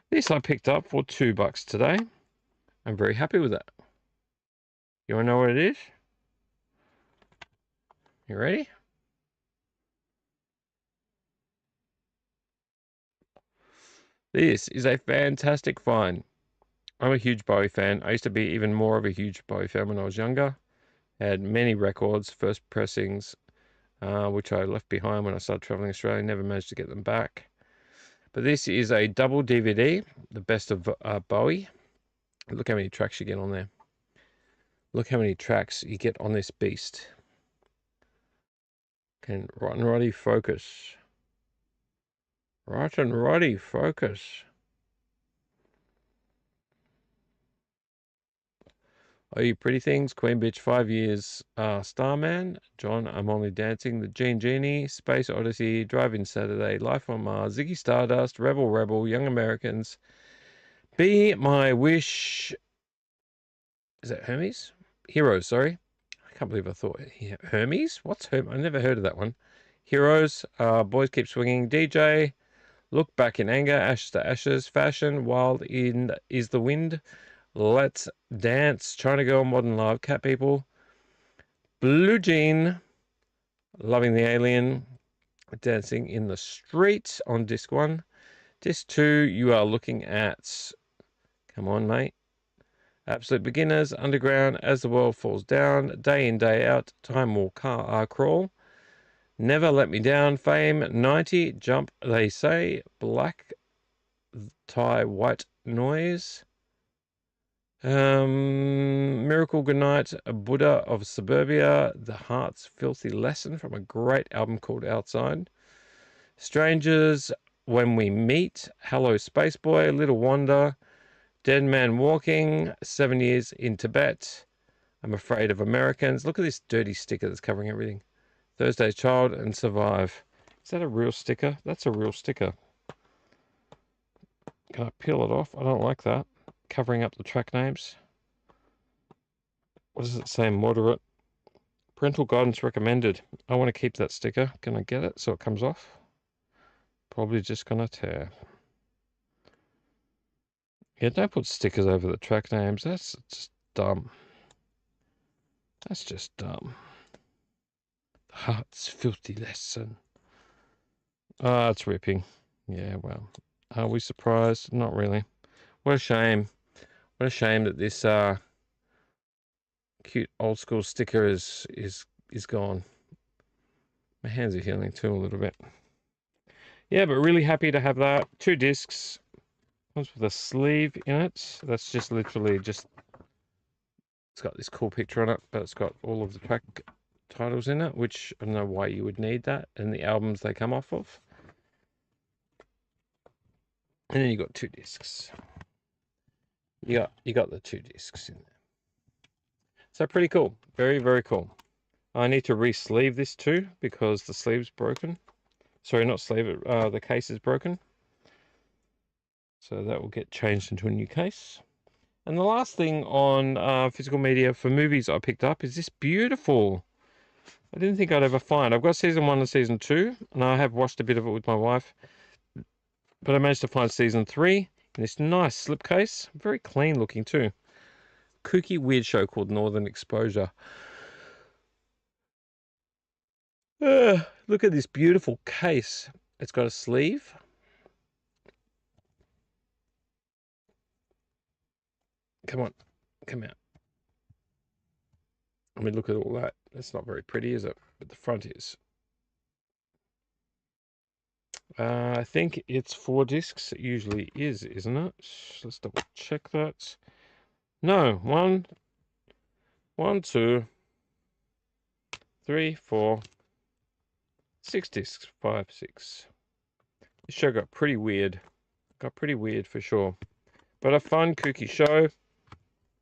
This I picked up for $2 today. I'm very happy with that. You want to know what it is? You ready? This is a fantastic find. I'm a huge Bowie fan. I used to be even more of a huge Bowie fan when I was younger. Had many records, first pressings, which I left behind when I started traveling Australia. Never managed to get them back. But this is a double DVD, the best of Bowie. Look how many tracks you get on there. Look how many tracks you get on this beast. Can Right and Roddy focus? Right and Roddy focus. Oh, You Pretty Things, Queen Bitch, 5 Years, Starman, John, I'm Only Dancing, The Genie, Space Odyssey, Drive-In Saturday, Life on Mars, Ziggy Stardust, Rebel Rebel, Young Americans, Be My Wish. Is that Hermes? Heroes, sorry. I can't believe I thought Hermes? What's Hermes? I never heard of that one. Heroes, Boys Keep Swinging, DJ, Look Back in Anger, Ashes to Ashes, Fashion, Wild in Is the Wind, Let's Dance, China Girl, Modern Love, Cat People, Blue Jean, Loving the Alien, Dancing in the Street on disc 1. Disc 2, you are looking at, come on, mate, Absolute Beginners, Underground, As the World Falls Down, Day In, Day Out, Time Will Crawl, Never Let Me Down, Fame, 90, Jump, They Say, Black Tie, White Noise, Miracle Goodnight, Buddha of Suburbia, The Heart's Filthy Lesson from a great album called Outside, Strangers, When We Meet, Hello Space Boy, Little Wonder, Dead Man Walking, 7 Years in Tibet, I'm Afraid of Americans. Look at this dirty sticker that's covering everything. Thursday's Child and Survive. Is that a real sticker? That's a real sticker. Can I peel it off? I don't like that. Covering up the track names. What does it say? Moderate. Parental guidance recommended. I want to keep that sticker. Can I get it so it comes off? Probably just gonna tear. Yeah, don't put stickers over the track names. That's just dumb. That's just dumb. Heart's Filthy Lesson. Ah, it's ripping. Yeah, well. Are we surprised? Not really. What a shame. What a shame that this cute old school sticker is gone. My hands are healing too a little bit. Yeah, but really happy to have that. 2 discs. Comes with a sleeve in it. That's just literally just... It's got this cool picture on it, but it's got all of the track titles in it, which I don't know why you would need that, and the albums they come off of. And then you got 2 discs. You got the 2 discs in there. So pretty cool. Very, very cool. I need to re-sleeve this too because the sleeve's broken. Sorry, not sleeve it. The case is broken. So that will get changed into a new case. And the last thing on physical media for movies I picked up is this beautiful. I didn't think I'd ever find. I've got season 1 and season 2, and I have watched a bit of it with my wife. But I managed to find season 3 in this nice slipcase. Very clean looking too. Kooky weird show called Northern Exposure. Look at this beautiful case. It's got a sleeve. Come on, come out. I mean, look at all that. That's not very pretty, is it? But the front is. I think it's 4 discs. It usually is, isn't it? Let's double check that. No, 1, 2, 3, 4, 6 discs. 5, 6. This show got pretty weird. Got pretty weird for sure. But a fun, kooky show.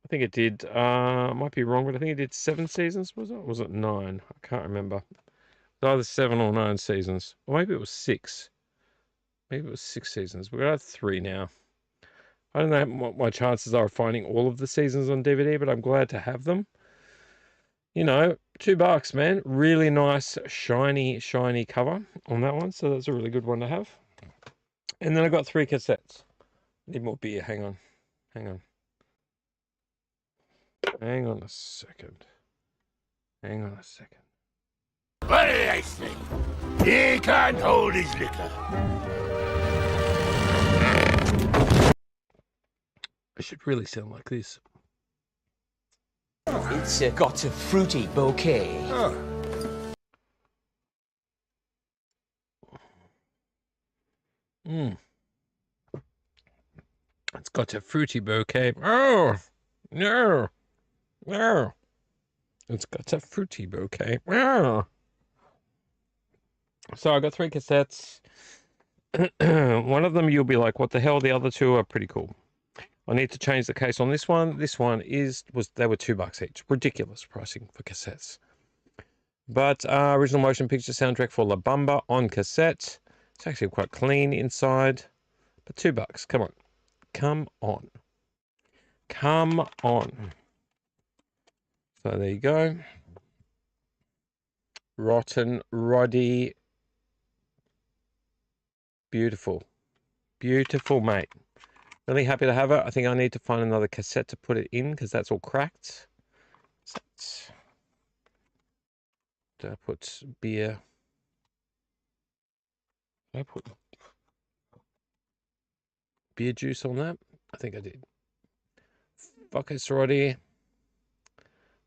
I think it did, might be wrong, but I think it did 7 seasons, was it? Or was it 9? I can't remember. It was either 7 or 9 seasons. Or maybe it was 6. Maybe it was 6 seasons. We're going to have 3 now. I don't know what my chances are of finding all of the seasons on DVD, but I'm glad to have them. You know, $2, man. Really nice, shiny cover on that one. So that's a really good one to have. And then I got 3 cassettes. Need more beer. Hang on. Hang on. Hang on a second. Hang on a second. What did I say? He can't hold his liquor. It should really sound like this. It's got a fruity bouquet. It's got a fruity bouquet. Oh, no. No. It's got a fruity bouquet. Oh. So I got 3 cassettes. One of them you'll be like, what the hell? The other 2 are pretty cool. I need to change the case on this one. This one they were $2 each. Ridiculous pricing for cassettes. But original motion picture soundtrack for La Bamba on cassette. It's actually quite clean inside. But $2. Come on. Come on. Come on. So there you go. Rotten Roddy. Beautiful. Beautiful, mate. Really happy to have it. I think I need to find another cassette to put it in because that's all cracked. So did I put beer? Did I put beer juice on that? I think I did. Focus Roddy.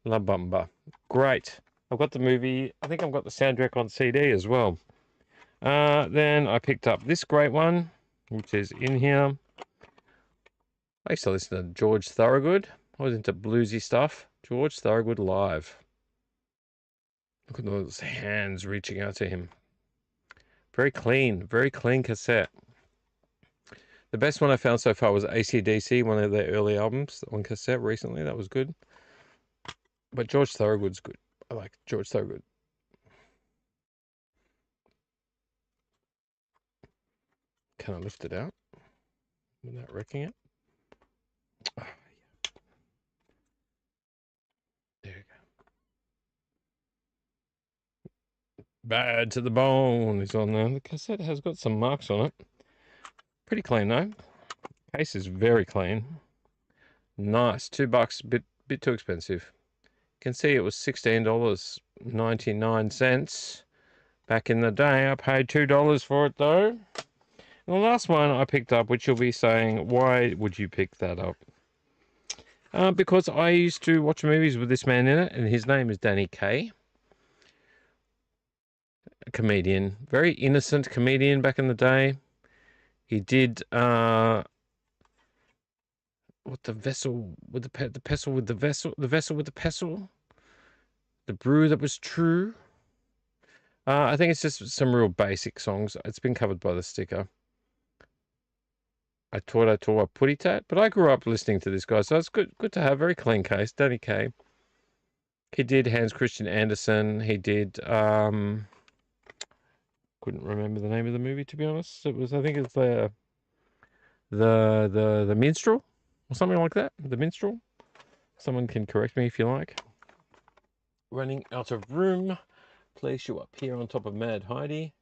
La Bamba. Great. I've got the movie. I think I've got the soundtrack on CD as well. Then I picked up this great one, which is in here. I used to listen to George Thorogood. I was into bluesy stuff. George Thorogood live. Look at those hands reaching out to him. Very clean cassette. The best one I found so far was AC/DC, one of their early albums on cassette recently. That was good. But George Thorogood's good. I like George Thorogood. Can I lift it out without wrecking it? Oh, yeah. There you go. Bad to the bone is on there. The cassette has got some marks on it. Pretty clean though. Case is very clean. Nice. $2, bit too expensive. You can see it was $16.99 back in the day. I paid $2 for it though. And the last one I picked up, which you'll be saying, why would you pick that up? Because I used to watch movies with this man in it, and his name is Danny Kaye. A comedian. Very innocent comedian back in the day. He did what the vessel with the pestle with the vessel with the pestle, the brew that was true. I think it's just some real basic songs. It's been covered by the sticker. I taught a putty tat, but I grew up listening to this guy, so it's good to have. Very clean case. Danny Kaye. He did Hans Christian Andersen. He did couldn't remember the name of the movie, to be honest. I think it's the minstrel or something like that. The minstrel. Someone can correct me if you like. Running out of room. Place you up here on top of Mad Heidi.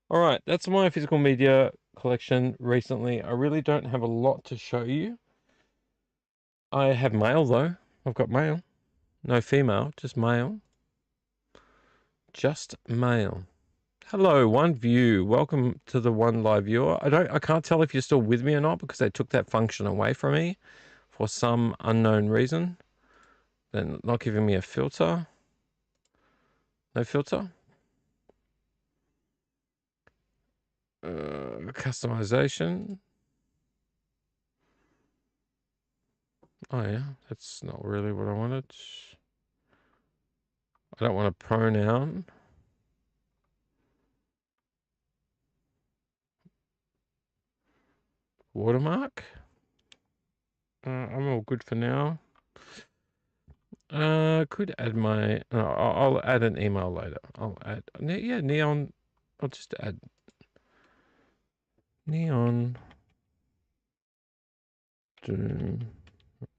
All right, that's my physical media collection recently. I really don't have a lot to show you. I have mail though. I've got mail. No female, just male. Just male. Hello, one view. Welcome to the one live viewer. I can't tell if you're still with me or not because they took that function away from me for some unknown reason. Then not giving me a filter. No filter. Customization. Oh yeah, that's not really what I wanted. I don't want a pronoun. Watermark. I'm all good for now. Could add my. I'll add an email later. I'll add. Yeah, neon. I'll just add neon. Doom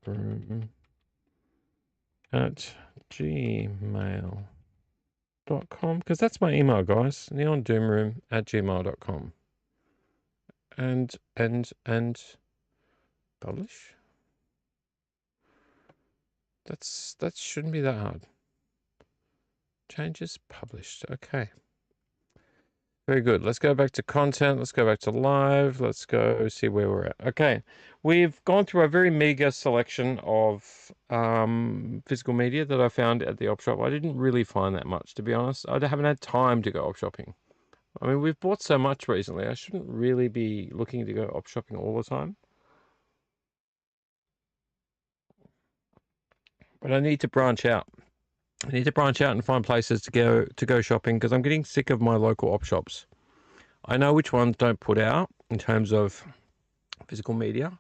room at gmail.com because that's my email, guys. neondoomroom@gmail.com. And publish. That shouldn't be that hard. Changes published. Okay. Very good. Let's go back to content. Let's go back to live. Let's go see where we're at. Okay. We've gone through a very meager selection of physical media that I found at the op shop. I didn't really find that much, to be honest. I haven't had time to go op shopping. I mean, we've bought so much recently. I shouldn't really be looking to go op shopping all the time. But I need to branch out. I need to branch out and find places to go shopping because I'm getting sick of my local op shops. I know which ones don't put out in terms of physical media.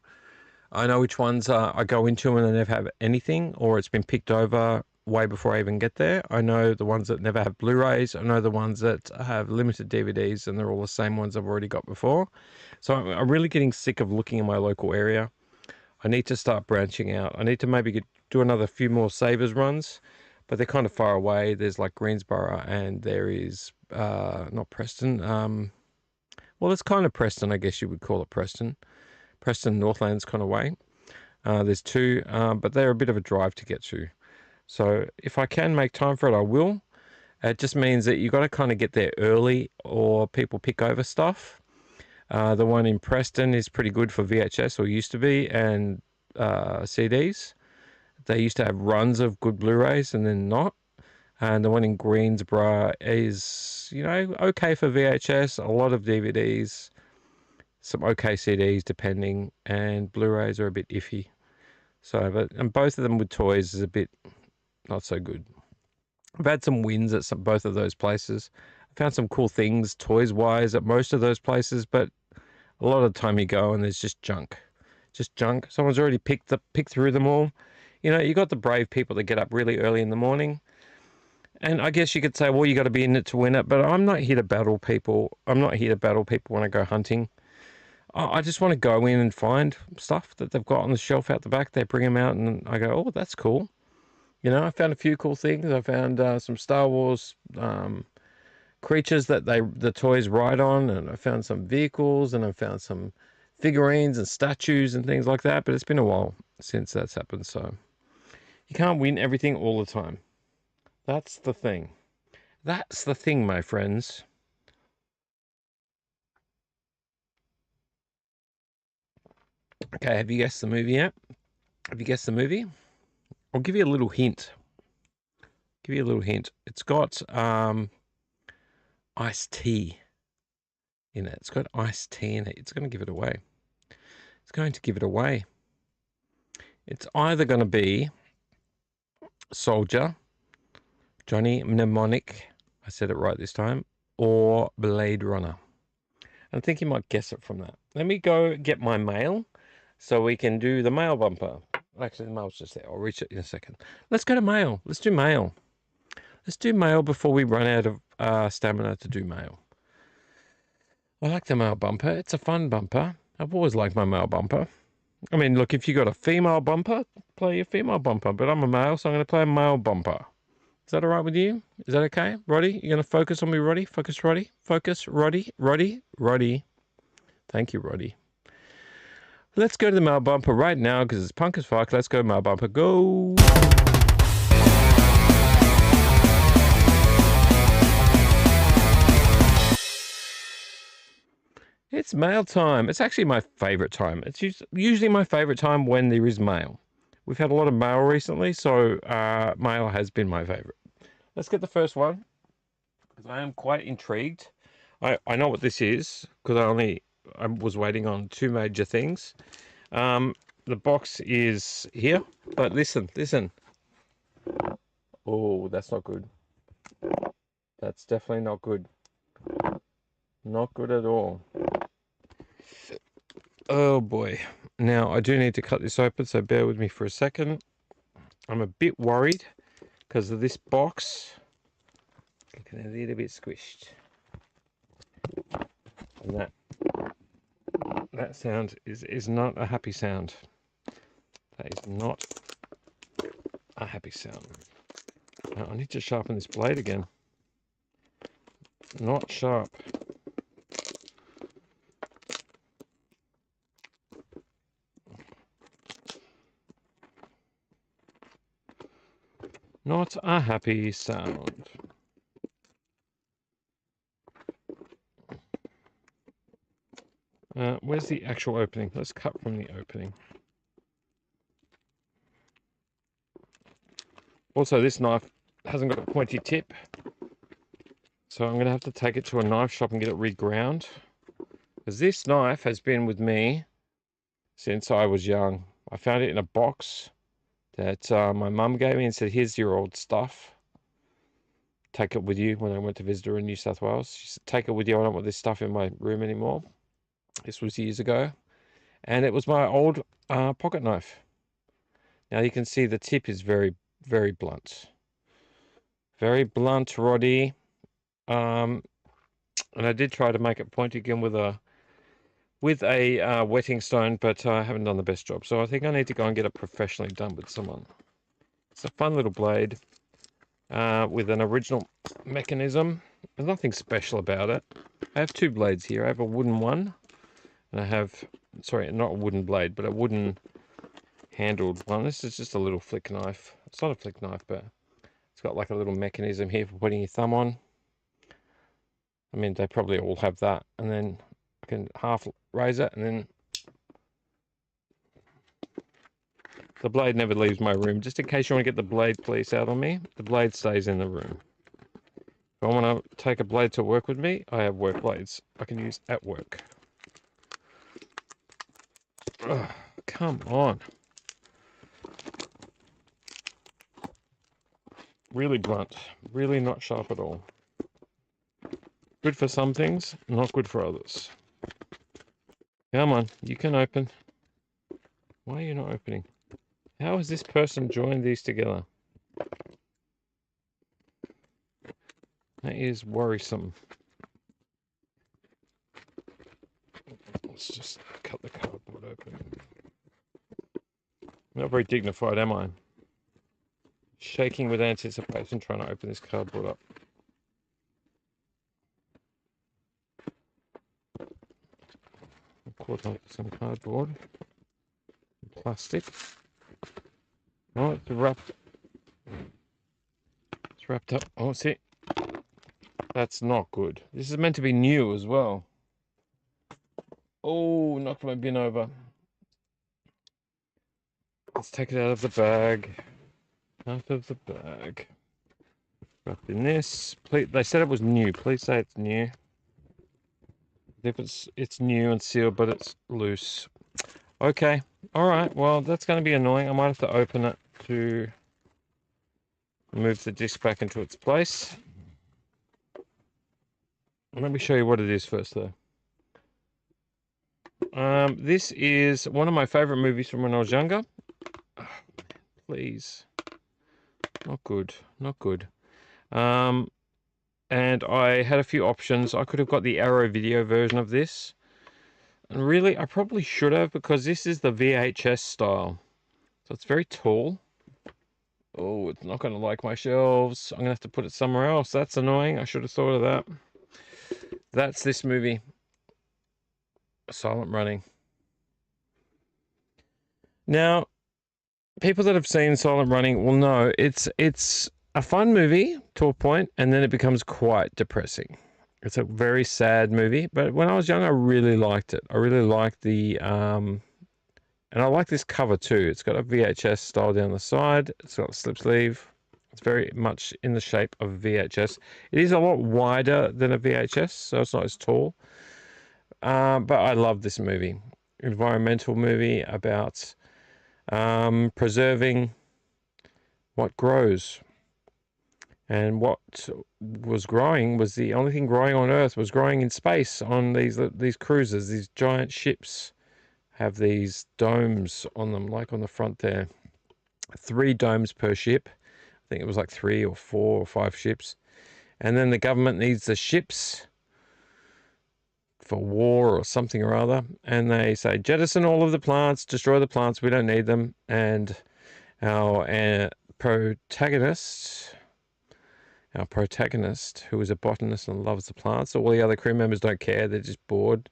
I know which ones I go into and they never have anything, or it's been picked over way before I even get there. I know the ones that never have Blu-rays. I know the ones that have limited DVDs, and they're all the same ones I've already got before. So I'm really getting sick of looking in my local area. I need to start branching out. I need to maybe do another few more Savers runs, but they're kind of far away. There's like Greensboro, and there is not Preston. Well, it's kind of Preston, I guess you would call it Preston. Preston Northland's kind of way. There's two, but they're a bit of a drive to get to. So if I can make time for it, I will. It just means that you got to kind of get there early, or people pick over stuff. The one in Preston is pretty good for VHS, or used to be, and CDs. They used to have runs of good Blu-rays and then not. And the one in Greensboro is, okay for VHS, a lot of DVDs, some okay CDs depending, and Blu-rays are a bit iffy. So, and both of them with toys is a bit not so good. I've had some wins at both of those places. I found some cool things toys-wise at most of those places, but a lot of the time you go and there's just junk. Just junk. Someone's already picked through them all. You got the brave people that get up really early in the morning. And I guess you could say, well, you got to be in it to win it. But I'm not here to battle people. I'm not here to battle people when I go hunting. I just want to go in and find stuff that they've got on the shelf out the back. They bring them out and I go, oh, that's cool. I found a few cool things. I found some Star Wars creatures that the toys ride on. And I found some vehicles, and I found some figurines and statues and things like that. But it's been a while since that's happened. So you can't win everything all the time. That's the thing. That's the thing, my friends. Okay, have you guessed the movie yet? Have you guessed the movie? I'll give you a little hint. It's got iced tea in it. It's got iced tea in it. It's going to give it away. It's either going to be Soldier, Johnny Mnemonic, I said it right this time, or Blade Runner. I think you might guess it from that. Let me go get my mail so we can do the mail bumper. Actually, the mail's just there. I'll reach it in a second. Let's go to mail. Let's do mail. Let's do mail before we run out of stamina to do mail. I like the mail bumper. It's a fun bumper. I've always liked my male bumper. I mean, look, if you got a female bumper, play your female bumper. But I'm a male, so I'm going to play a male bumper. Is that all right with you? Is that okay? Roddy, you're going to focus on me, Roddy? Focus, Roddy. Focus, Roddy. Roddy. Roddy. Thank you, Roddy. Let's go to the male bumper right now because it's punk as fuck. Let's go male bumper. Go. It's mail time. It's actually my favorite time. It's usually my favorite time when there is mail. We've had a lot of mail recently, so mail has been my favorite. Let's get the first one because I am quite intrigued. I know what this is because I was waiting on two major things. The box is here, but listen. Oh, that's not good. That's definitely not good. Not good at all. Oh boy. Now, I do need to cut this open, so bear with me for a second. I'm a bit worried because of this box. Looking a little bit squished. And that sound is not a happy sound. That is not a happy sound. Now, I need to sharpen this blade again. Not sharp. Not a happy sound. Where's the actual opening? Let's cut from the opening. Also, this knife hasn't got a pointy tip, so I'm going to have to take it to a knife shop and get it reground. Because this knife has been with me since I was young. I found it in a box that my mum gave me and said, here's your old stuff. Take it with you when I went to visit her in New South Wales. She said, take it with you. I don't want this stuff in my room anymore. This was years ago. And it was my old pocket knife. Now you can see the tip is very, very blunt. Very blunt, Roddy. And I did try to make it pointy again with a wetting stone, but I haven't done the best job. So I think I need to go and get it professionally done with someone. It's a fun little blade with an original mechanism. There's nothing special about it. I have two blades here. I have a wooden one, and I have, sorry, not a wooden blade, but a wooden handled one. This is just a little flick knife. It's not a flick knife, but it's got like a little mechanism here for putting your thumb on. I mean, they probably all have that. And then I can half raise it, and then the blade never leaves my room. Just in case you want to get the blade police out on me, the blade stays in the room. If I want to take a blade to work with me, I have work blades I can use at work. Ugh, come on. Really blunt. Really not sharp at all. Good for some things, not good for others. Come on, you can open. Why are you not opening? How has this person joined these together? That is worrisome. Let's just cut the cardboard open. Not very dignified, am I? Shaking with anticipation trying to open this cardboard up. Caught up some cardboard. Plastic. Oh, it's wrapped. It's wrapped up. Oh, see? That's not good. This is meant to be new as well. Oh, knocked my bin over. Let's take it out of the bag. Out of the bag. Wrapped in this. Please, they said it was new. Please say it's new. If it's new and sealed, but it's loose. Okay. All right. Well, that's going to be annoying. I might have to open it to move the disc back into its place. Let me show you what it is first, though. This is one of my favorite movies from when I was younger. Oh, please. Not good. Not good. And I had a few options. I could have got the Arrow video version of this. And really, I probably should have, because this is the VHS style. So it's very tall. Oh, it's not going to like my shelves. I'm going to have to put it somewhere else. That's annoying. I should have thought of that. That's this movie. Silent Running. Now, people that have seen Silent Running will know it's a fun movie to a point, and then it becomes quite depressing. It's a very sad movie, but when I was young, I really liked it. I really liked the and I like this cover too. It's got a VHS style down the side. It's got a slip sleeve. It's very much in the shape of a VHS. It is a lot wider than a VHS, so it's not as tall. But I love this movie. Environmental movie about preserving what grows. And what was growing was the only thing growing on Earth was growing in space on these cruisers. These giant ships have these domes on them, like on the front there. 3 domes per ship. I think it was like 3 or 4 or 5 ships. And then the government needs the ships for war or something or other. And they say, jettison all of the plants, destroy the plants, we don't need them. And our protagonist, who is a botanist and loves the plants, all the other crew members don't care, they're just bored.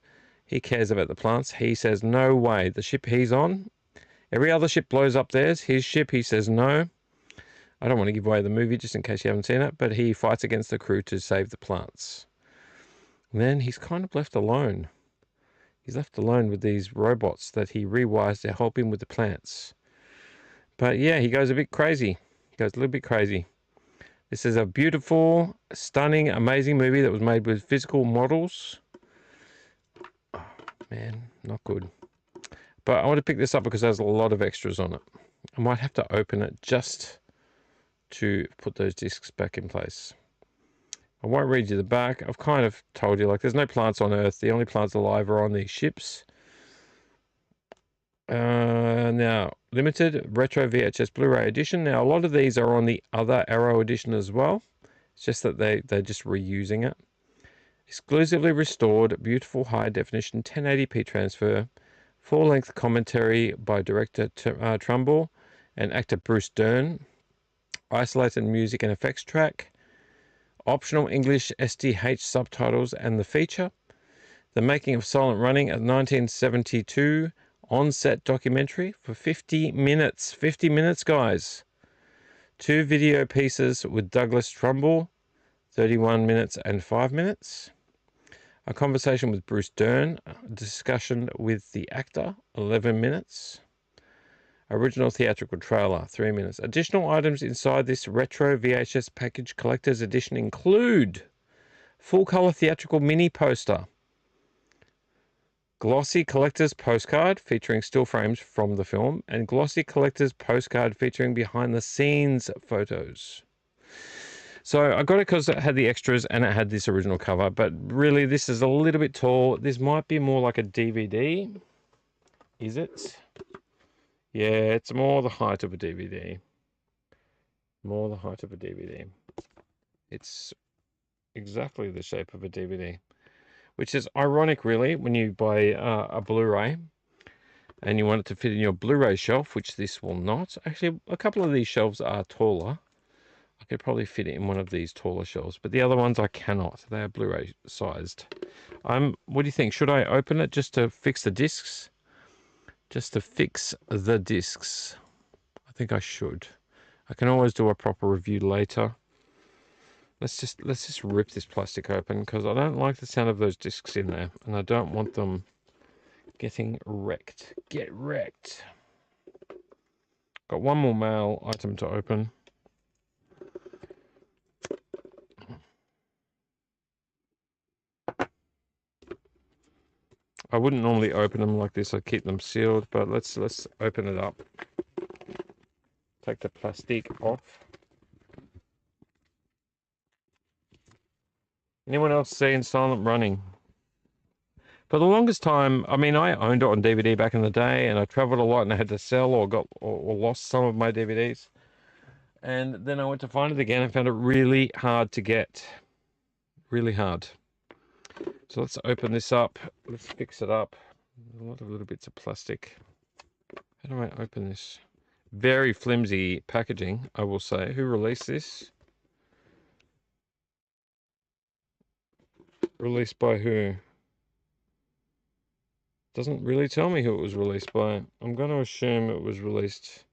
He cares about the plants. He says, no way. The ship he's on, every other ship blows up theirs. His ship, he says, no. I don't want to give away the movie just in case you haven't seen it, but he fights against the crew to save the plants. And then he's kind of left alone. He's left alone with these robots that he rewires to help him with the plants. But yeah, he goes a bit crazy. He goes a little bit crazy. This is a beautiful, stunning, amazing movie that was made with physical models. Oh, man, not good. But I want to pick this up because there's a lot of extras on it. I might have to open it just to put those discs back in place. I won't read you the back. I've kind of told you, like, there's no plants on Earth. The only plants alive are on these ships. Now, limited retro VHS Blu-ray edition. Now, a lot of these are on the other Arrow edition as well. It's just that they're just reusing it. Exclusively restored, beautiful high-definition 1080p transfer. Full-length commentary by director Trumbull and actor Bruce Dern. Isolated music and effects track. Optional English SDH subtitles and the feature. The Making of Silent Running, a 1972 on-set documentary for 50 minutes. 50 minutes, guys. 2 video pieces with Douglas Trumbull, 31 minutes and 5 minutes. A conversation with Bruce Dern, a discussion with the actor, 11 minutes. Original theatrical trailer, 3 minutes. Additional items inside this retro VHS package collector's edition include full-color theatrical mini poster, glossy collector's postcard featuring still frames from the film, and glossy collector's postcard featuring behind-the-scenes photos. So I got it because it had the extras and it had this original cover, but really this is a little bit tall. This might be more like a DVD. Is it? Yeah, it's more the height of a DVD. More the height of a DVD. It's exactly the shape of a DVD, which is ironic, really, when you buy a Blu-ray and you want it to fit in your Blu-ray shelf, which this will not. Actually, a couple of these shelves are taller. I could probably fit it in one of these taller shelves, but the other ones I cannot. They are Blu-ray sized. What do you think? Should I open it just to fix the discs? Just to fix the discs. I think I should. I can always do a proper review later. Let's just rip this plastic open because I don't like the sound of those discs in there, and I don't want them getting wrecked. Get wrecked. Got one more mail item to open. I wouldn't normally open them like this. I keep them sealed, but let's open it up. Take the plastic off. Anyone else seen Silent Running? For the longest time, I mean, I owned it on DVD back in the day, and I traveled a lot, and I had to sell or lost some of my DVDs. And then I went to find it again and found it really hard to get. Really hard. So let's open this up. Let's fix it up. A lot of little bits of plastic. How do I open this? Very flimsy packaging, I will say. Who released this? Released by who? Doesn't really tell me who it was released by. I'm going to assume it was released...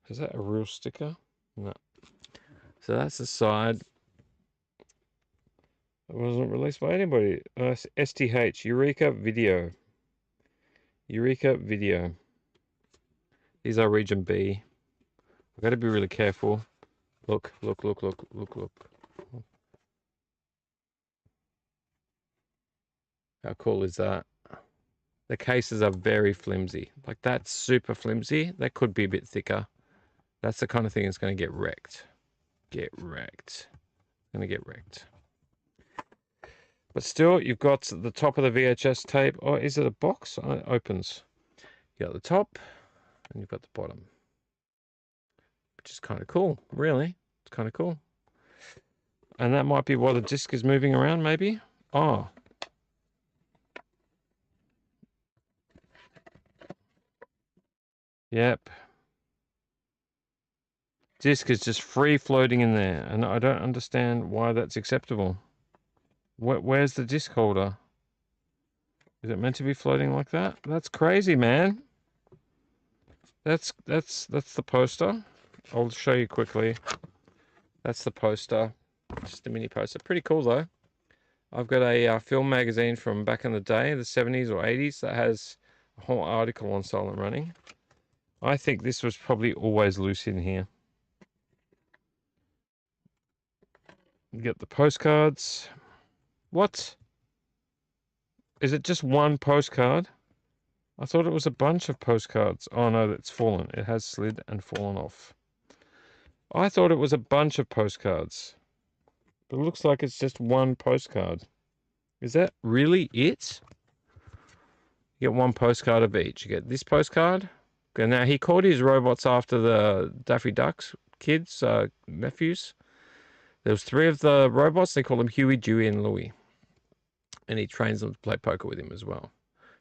Is that a real sticker? No. So that's the side. It wasn't released by anybody. STH, Eureka Video. Eureka Video. These are Region B. I've got to be really careful. Look, look, look, look, look, look. How cool is that? The cases are very flimsy. Like, that's super flimsy. That could be a bit thicker. That's the kind of thing that's going to get wrecked. Get wrecked. Going to get wrecked. But still, you've got the top of the VHS tape. Oh, is it a box? Oh, it opens. You got the top, and you've got the bottom. Which is kind of cool, really. It's kind of cool. And that might be why the disc is moving around, maybe? Oh. Yep. Disc is just free floating in there, and I don't understand why that's acceptable. Where's the disc holder? Is it meant to be floating like that? That's crazy, man. That's the poster. I'll show you quickly. That's the poster. Just a mini poster. Pretty cool though. I've got a film magazine from back in the day, the 70s or 80s, that has a whole article on Silent Running. I think this was probably always loose in here. You get the postcards. What? Is it just one postcard? I thought it was a bunch of postcards. Oh no, it's fallen. It has slid and fallen off. I thought it was a bunch of postcards. But it looks like it's just one postcard. Is that really it? You get one postcard of each. You get this postcard. Okay, now he called his robots after the Daffy Duck's kids, nephews. There was 3 of the robots. They call them Huey, Dewey, and Louie. And he trains them to play poker with him as well.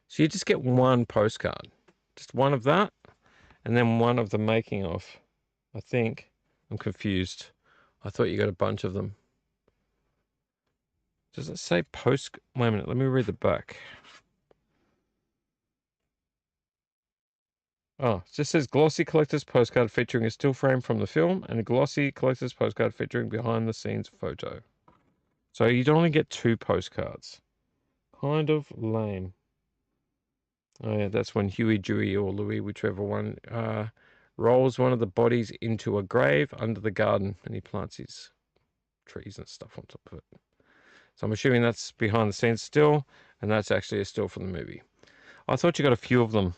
So you just get one postcard. Just one of that. And then one of the making of. I think. I'm confused. I thought you got a bunch of them. Does it say post? Wait a minute. Let me read the back. Oh, it just says glossy collector's postcard featuring a still frame from the film and a glossy collector's postcard featuring behind the scenes photo. So you'd only get 2 postcards. Kind of lame. Oh yeah, that's when Huey, Dewey, or Louie, whichever one, rolls one of the bodies into a grave under the garden, and he plants his trees and stuff on top of it. So I'm assuming that's behind the scenes still, and that's actually a still from the movie. I thought you got a few of them.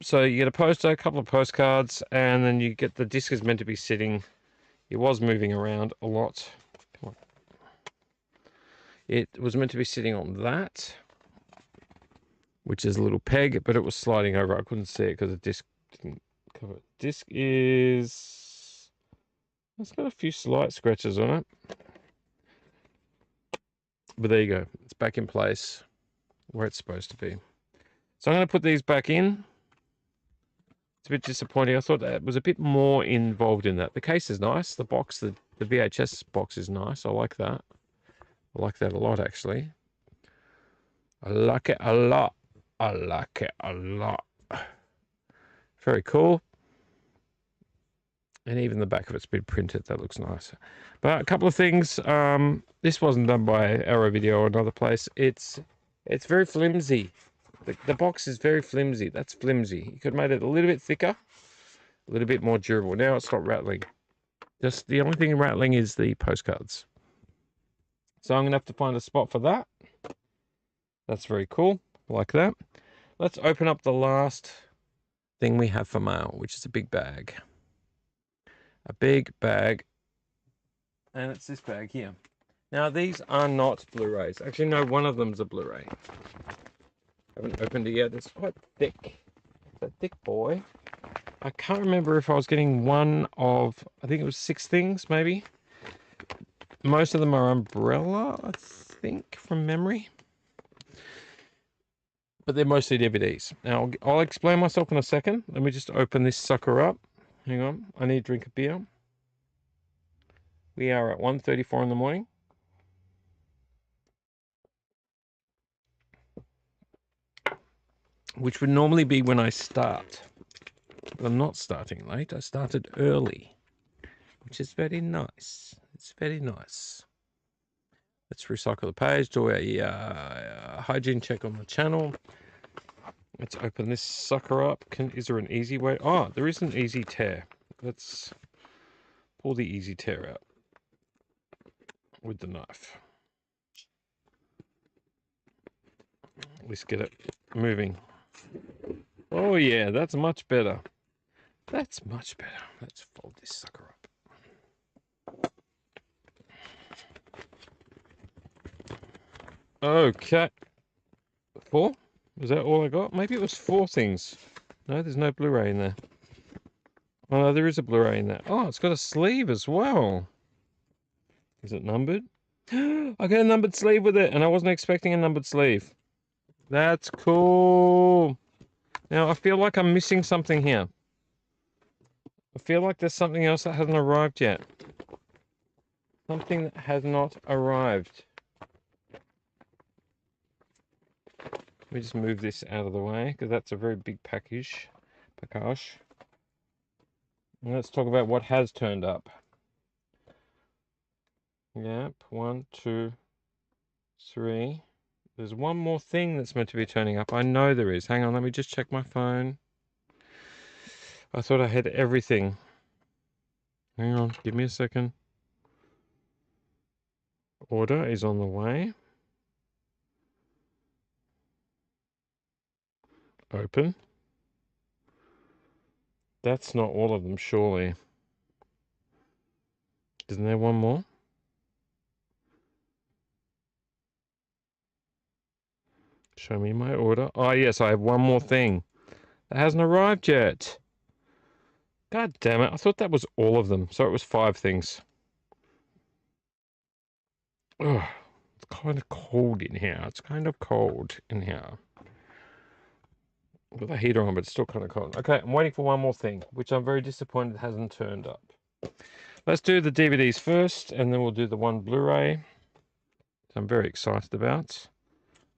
So you get a poster, a couple of postcards, and then you get the disc is meant to be sitting. It was moving around a lot. Come on. It was meant to be sitting on that, which is a little peg, but it was sliding over. I couldn't see it because the disc didn't cover it. Disc is... It's got a few slight scratches on it. But there you go. It's back in place where it's supposed to be. So I'm going to put these back in. It's a bit disappointing. I thought that was a bit more involved in that. The case is nice. The box, the VHS box is nice. I like that. I like that a lot, actually. I like it a lot. I like it a lot. Very cool. And even the back of it's been printed. That looks nice. But a couple of things. This wasn't done by Arrow Video or another place. It's very flimsy. The box is very flimsy. That's flimsy. You could have made it a little bit thicker, a little bit more durable. Now it's not rattling. Just the only thing rattling is the postcards. So I'm going to have to find a spot for that. That's very cool. I like that. Let's open up the last thing we have for mail, which is a big bag. A big bag. And it's this bag here. Now, these are not Blu-rays. Actually, no, one of them's a Blu-ray. Haven't opened it yet. It's quite thick. It's a thick boy. I can't remember if I was getting one of, I think it was 6 things, maybe. Most of them are Umbrella, I think, from memory. but they're mostly DVDs. Now, I'll explain myself in a second. Let me just open this sucker up. Hang on. I need to drink a beer. We are at 1:34 in the morning. Which would normally be when I start. But I'm not starting late. I started early, which is very nice. It's very nice. Let's recycle the page, do a hygiene check on the channel. Let's open this sucker up. Is there an easy way? Oh, there is an easy tear. Let's pull the easy tear out with the knife. Let's get it moving. Oh yeah, that's much better. That's much better. Let's fold this sucker up. Okay. 4? Was that all I got? Maybe it was 4 things. No, there's no Blu-ray in there. Oh, no, there is a Blu-ray in there. Oh, it's got a sleeve as well. Is it numbered? I got a numbered sleeve with it, and I wasn't expecting a numbered sleeve. That's cool. Now, I feel like I'm missing something here. I feel like there's something else that hasn't arrived yet. Something that has not arrived. Let me just move this out of the way, because that's a very big package. And let's talk about what has turned up. Yep, 1, 2, 3. There's one more thing that's meant to be turning up. I know there is. Hang on, let me just check my phone. I thought I had everything. Hang on, give me a second. Order is on the way. Open. That's not all of them, surely. Isn't there one more? Show me my order. Oh, yes, I have one more thing. That hasn't arrived yet. God damn it. I thought that was all of them. So it was 5 things. Ugh, it's kind of cold in here. It's kind of cold in here. I've got the heater on, but it's still kind of cold. Okay, I'm waiting for one more thing, which I'm very disappointed hasn't turned up. Let's do the DVDs first, and then we'll do the one Blu-ray. I'm very excited about.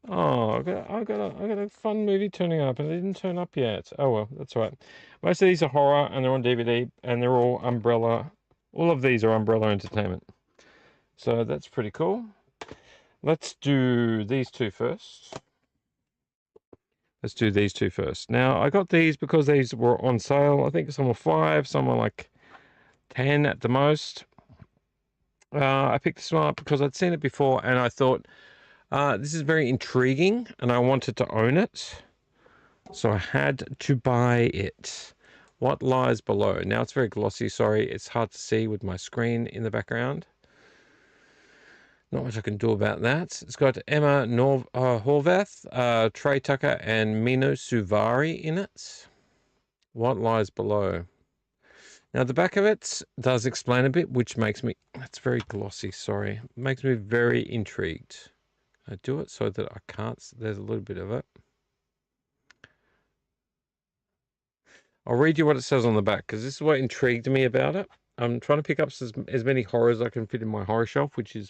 Oh, I got a fun movie turning up, and it didn't turn up yet. Oh well, that's all right. Most of these are horror, and they're on DVD, and they're all Umbrella. All of these are Umbrella Entertainment. So that's pretty cool. Let's do these two first. Let's do these two first. Now, I got these because these were on sale. I think some were 5, some were like 10 at the most. I picked this one up because I'd seen it before, and I thought, this is very intriguing, and I wanted to own it. So I had to buy it. What Lies Below? Now, it's very glossy. Sorry, it's hard to see with my screen in the background. Not much I can do about that. It's got Emma Horvath, Trey Tucker, and Mino Suvari in it. What Lies Below? Now, the back of it does explain a bit, which makes me... That's very glossy, sorry. Makes me very intrigued. I do it so that I can't... There's a little bit of it. I'll read you what it says on the back, because this is what intrigued me about it. I'm trying to pick up as many horrors as I can fit in my horror shelf, which is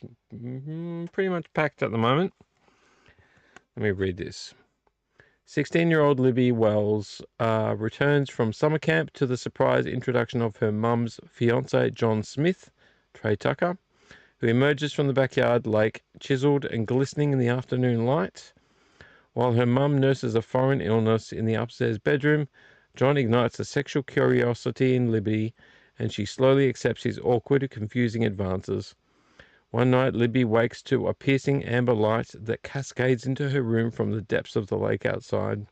pretty much packed at the moment. Let me read this. 16-year-old Libby Wells returns from summer camp to the surprise introduction of her mum's fiancé, John Smith, Trey Tucker, who emerges from the backyard lake, chiseled and glistening in the afternoon light. While her mum nurses a foreign illness in the upstairs bedroom, John ignites a sexual curiosity in Libby, and she slowly accepts his awkward, confusing advances. One night, Libby wakes to a piercing amber light that cascades into her room from the depths of the lake outside.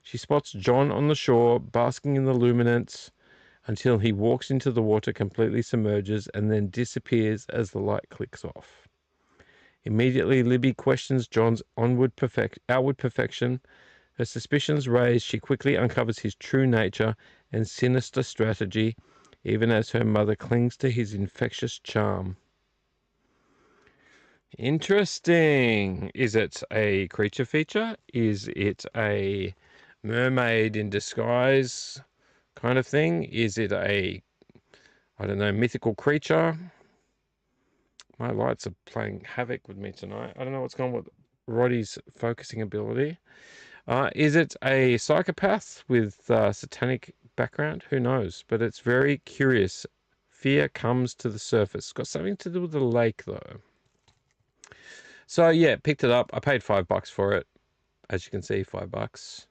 She spots John on the shore, basking in the luminance, until he walks into the water, completely submerges, and then disappears as the light clicks off. Immediately, Libby questions John's outward perfection. Her suspicions raised, she quickly uncovers his true nature and sinister strategy, even as her mother clings to his infectious charm. Interesting. Is it a creature feature? Is it a mermaid in disguise kind of thing? Is it a, I don't know, mythical creature? My lights are playing havoc with me tonight. I don't know what's going on with Roddy's focusing ability. Is it a psychopath with satanic background? Who knows? But it's very curious. Fear comes to the surface. It's got something to do with the lake, though. So yeah, picked it up. I paid $5 for it, as you can see, $5,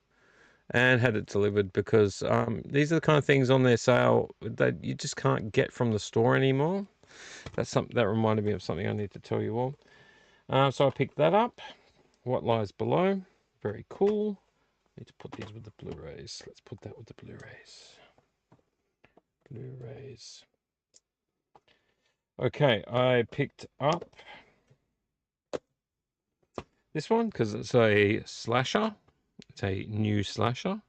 and had it delivered because these are the kind of things on their sale that you just can't get from the store anymore. That's something that reminded me of something I need to tell you all. So I picked that up. What lies below? Very cool. Need to put these with the Blu-rays. Let's put that with the Blu-rays. Blu-rays. Okay, I picked up this one because it's a slasher. It's a new slasher.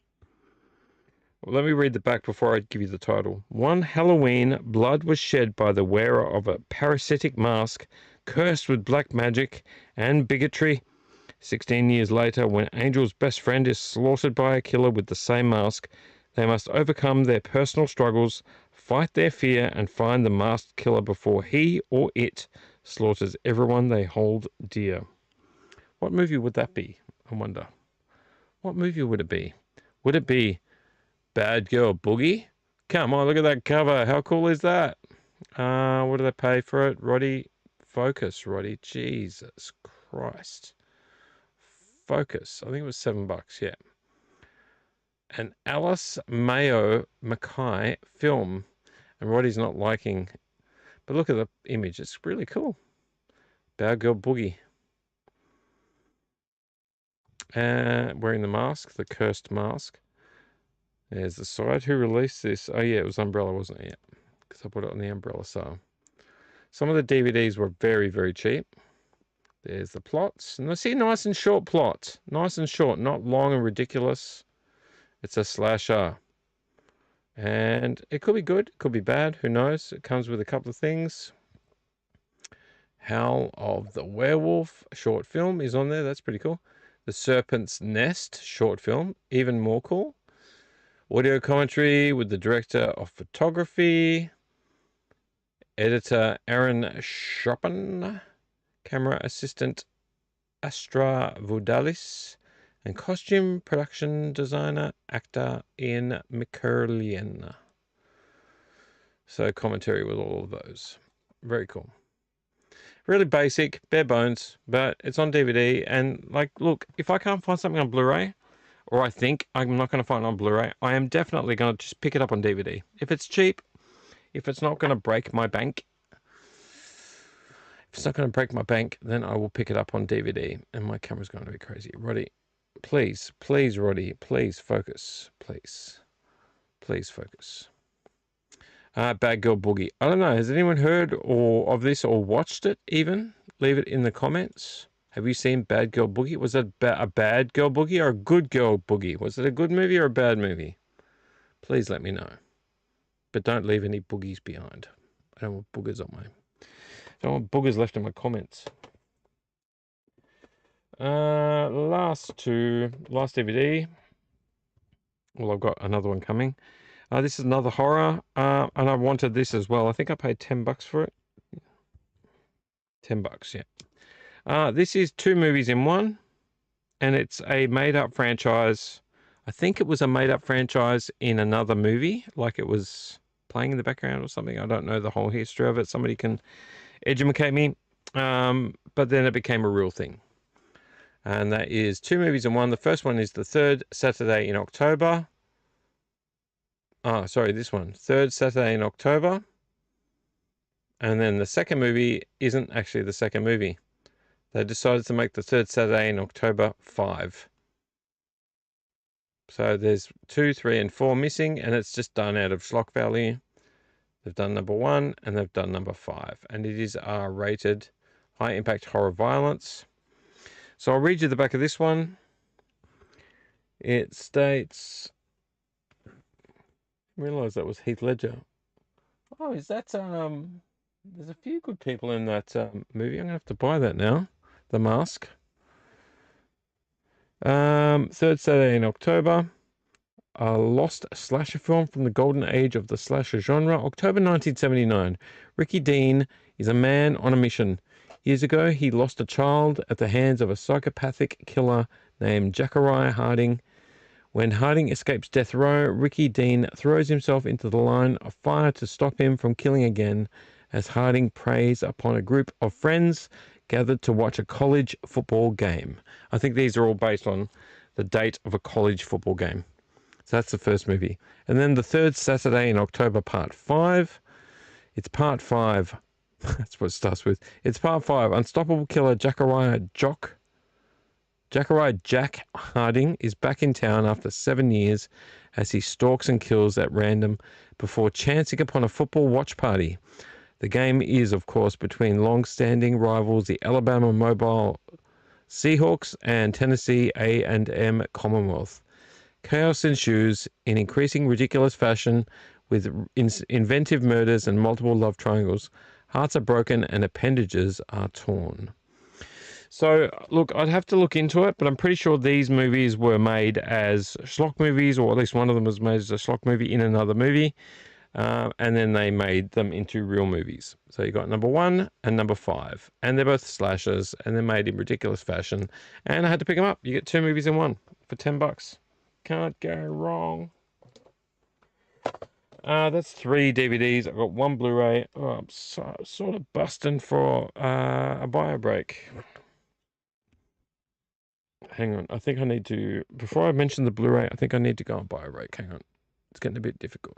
Well, let me read the back before I give you the title. One Halloween, blood was shed by the wearer of a parasitic mask, cursed with black magic and bigotry. 16 years later, when Angel's best friend is slaughtered by a killer with the same mask, they must overcome their personal struggles, fight their fear, and find the masked killer before he or it slaughters everyone they hold dear. What movie would that be, I wonder? What movie would it be? Would it be Bad Girl Boogie? Come on, look at that cover. How cool is that? What do they pay for it? Roddy, focus, Roddy. Jesus Christ. Focus. I think it was $7, yeah. An Alice Mayo Mackay film. And Roddy's not liking, but look at the image. It's really cool. Bad Girl Boogie. Wearing the mask, the cursed mask. There's the side. Who released this? Oh yeah, it was Umbrella, wasn't it? Yeah, because I put it on the Umbrella sale. Some of the DVDs were very, very cheap. There's the plots. And I see nice and short plot. Nice and short, not long and ridiculous. It's a slasher. And it could be good, it could be bad, who knows? It comes with a couple of things. Howl of the Werewolf short film is on there. That's pretty cool. The Serpent's Nest short film, even more cool. Audio commentary with the director of photography, editor Aaron Schoppen, camera assistant Astra Vodalis, and costume production designer actor Ian McCurlian. So commentary with all of those. Very cool. Really basic, bare bones, but it's on DVD. And like, look, if I can't find something on Blu-ray, or I think I'm not going to find it on Blu-ray, I am definitely going to just pick it up on DVD. If it's cheap, if it's not going to break my bank, then I will pick it up on DVD. And my camera's going to be crazy. Roddy, please, please, Roddy, please focus. Please. Please focus. Bad Girl Boogie. I don't know. Has anyone heard of this or watched it even? Leave it in the comments. Have you seen Bad Girl Boogie? Was it a bad girl boogie or a good girl boogie? Was it a good movie or a bad movie? Please let me know. But don't leave any boogies behind. I don't want boogers on my... I don't want boogers left in my comments. Last DVD. Well, I've got another one coming. This is another horror, and I wanted this as well. I think I paid $10 for it. $10, yeah. This is 2 movies in one, and it's a made-up franchise. I think it was a made-up franchise in another movie, like it was playing in the background or something. I don't know the whole history of it. Somebody can educate me. But then it became a real thing. And that is 2 movies in one. The first one is the third Saturday in October. This one. Third Saturday in October. And then the second movie isn't actually the second movie. They decided to make the third Saturday in October 5. So there's 2, 3, and 4 missing, and it's just done out of schlock value. They've done number 1, and they've done number 5. And it is R-rated, high-impact horror violence. So I'll read you the back of this one. It states... I realised that was Heath Ledger. Oh, is that There's a few good people in that movie. I'm gonna have to buy that now. The Mask. Third Saturday in October. A lost slasher film from the golden age of the slasher genre. October 1979. Ricky Dean is a man on a mission. Years ago, he lost a child at the hands of a psychopathic killer named Jacariah Harding. When Harding escapes death row, Ricky Dean throws himself into the line of fire to stop him from killing again as Harding preys upon a group of friends gathered to watch a college football game. I think these are all based on the date of a college football game. So that's the first movie. And then the third Saturday in October, part 5. It's part 5. That's what it starts with. It's part 5. Unstoppable killer Jacariah Jack Harding is back in town after 7 years as he stalks and kills at random before chancing upon a football watch party. The game is, of course, between long-standing rivals, the Alabama Mobile Seahawks and Tennessee A&M Commonwealth. Chaos ensues in increasing ridiculous fashion with inventive murders and multiple love triangles. Hearts are broken and appendages are torn. So, look, I'd have to look into it, but I'm pretty sure these movies were made as schlock movies, or at least one of them was made as a schlock movie in another movie, and then they made them into real movies. So you got number 1 and number 5, and they're both slashers, and they're made in ridiculous fashion, and I had to pick them up. You get 2 movies in one for $10. Can't go wrong. That's 3 DVDs. I've got 1 Blu-ray. Oh, I'm sort of busting for a bio break. Hang on. I think I need to, before I mention the Blu-ray, I think I need to go on bio break. Hang on. It's getting a bit difficult.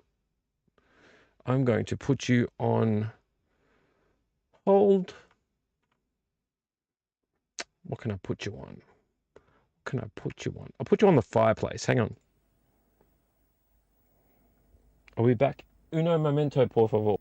I'm going to put you on hold. What can I put you on? What can I put you on? I'll put you on the fireplace. Hang on. I'll be back. Uno momento, por favor.